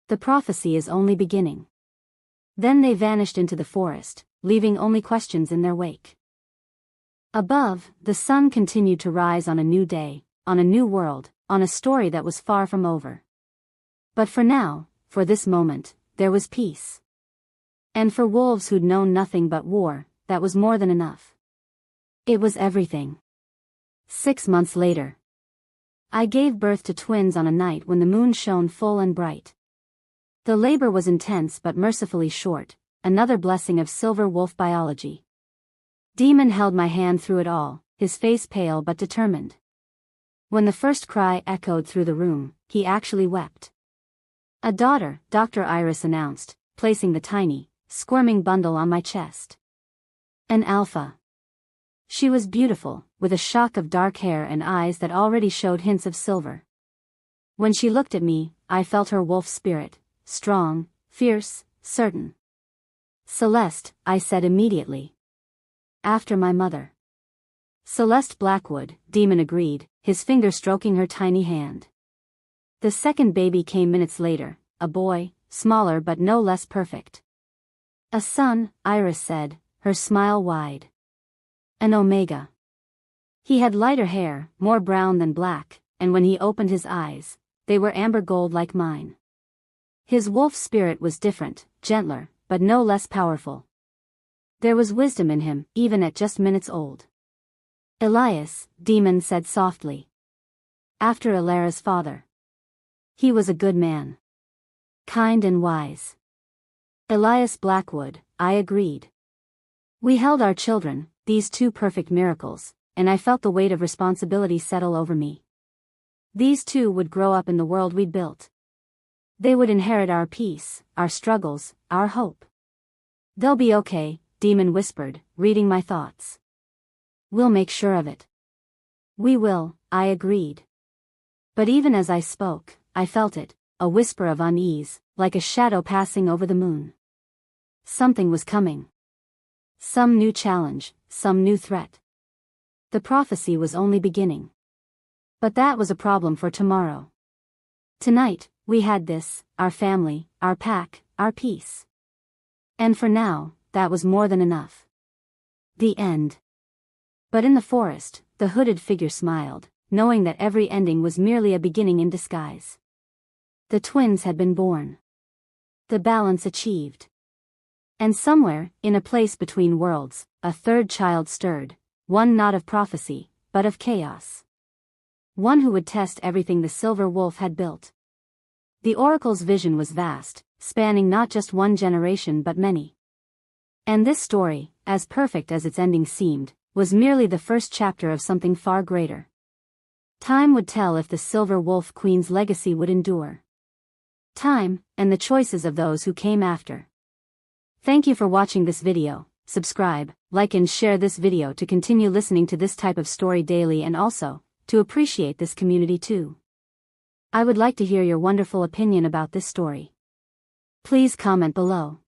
The prophecy is only beginning. Then they vanished into the forest, leaving only questions in their wake. Above, the sun continued to rise on a new day, on a new world, on a story that was far from over. But for now, for this moment, there was peace. And for wolves who'd known nothing but war, that was more than enough. It was everything. 6 months later. I gave birth to twins on a night when the moon shone full and bright. The labor was intense but mercifully short, another blessing of silver wolf biology. Demon held my hand through it all, his face pale but determined. When the first cry echoed through the room, he actually wept. A daughter, Dr. Iris announced, placing the tiny, squirming bundle on my chest. An alpha. She was beautiful, with a shock of dark hair and eyes that already showed hints of silver. When she looked at me, I felt her wolf spirit, strong, fierce, certain. Celeste, I said immediately. After my mother. Celeste Blackwood, Demon agreed, his finger stroking her tiny hand. The second baby came minutes later, a boy, smaller but no less perfect. A son, Iris said, her smile wide. An Omega. He had lighter hair, more brown than black, and when he opened his eyes, they were amber gold like mine. His wolf spirit was different, gentler, but no less powerful. There was wisdom in him, even at just minutes old. Elias, Demon said softly. After Ilara's father. He was a good man. Kind and wise. Elias Blackwood, I agreed. We held our children, these two perfect miracles, and I felt the weight of responsibility settle over me. These two would grow up in the world we'd built. They would inherit our peace, our struggles, our hope. They'll be okay, Demon whispered, reading my thoughts. We'll make sure of it. We will, I agreed. But even as I spoke, I felt it, a whisper of unease, like a shadow passing over the moon. Something was coming. Some new challenge, some new threat. The prophecy was only beginning. But that was a problem for tomorrow. Tonight, we had this, our family, our pack, our peace. And for now, that was more than enough. The end. But in the forest, the hooded figure smiled, knowing that every ending was merely a beginning in disguise. The twins had been born. The balance achieved. And somewhere, in a place between worlds, a third child stirred, one not of prophecy, but of chaos. One who would test everything the silver wolf had built. The oracle's vision was vast, spanning not just one generation but many. And this story, as perfect as its ending seemed, was merely the first chapter of something far greater. Time would tell if the Silver Wolf Queen's legacy would endure. Time, and the choices of those who came after. Thank you for watching this video. Subscribe, like and share this video to continue listening to this type of story daily and also, to appreciate this community too. I would like to hear your wonderful opinion about this story. Please comment below.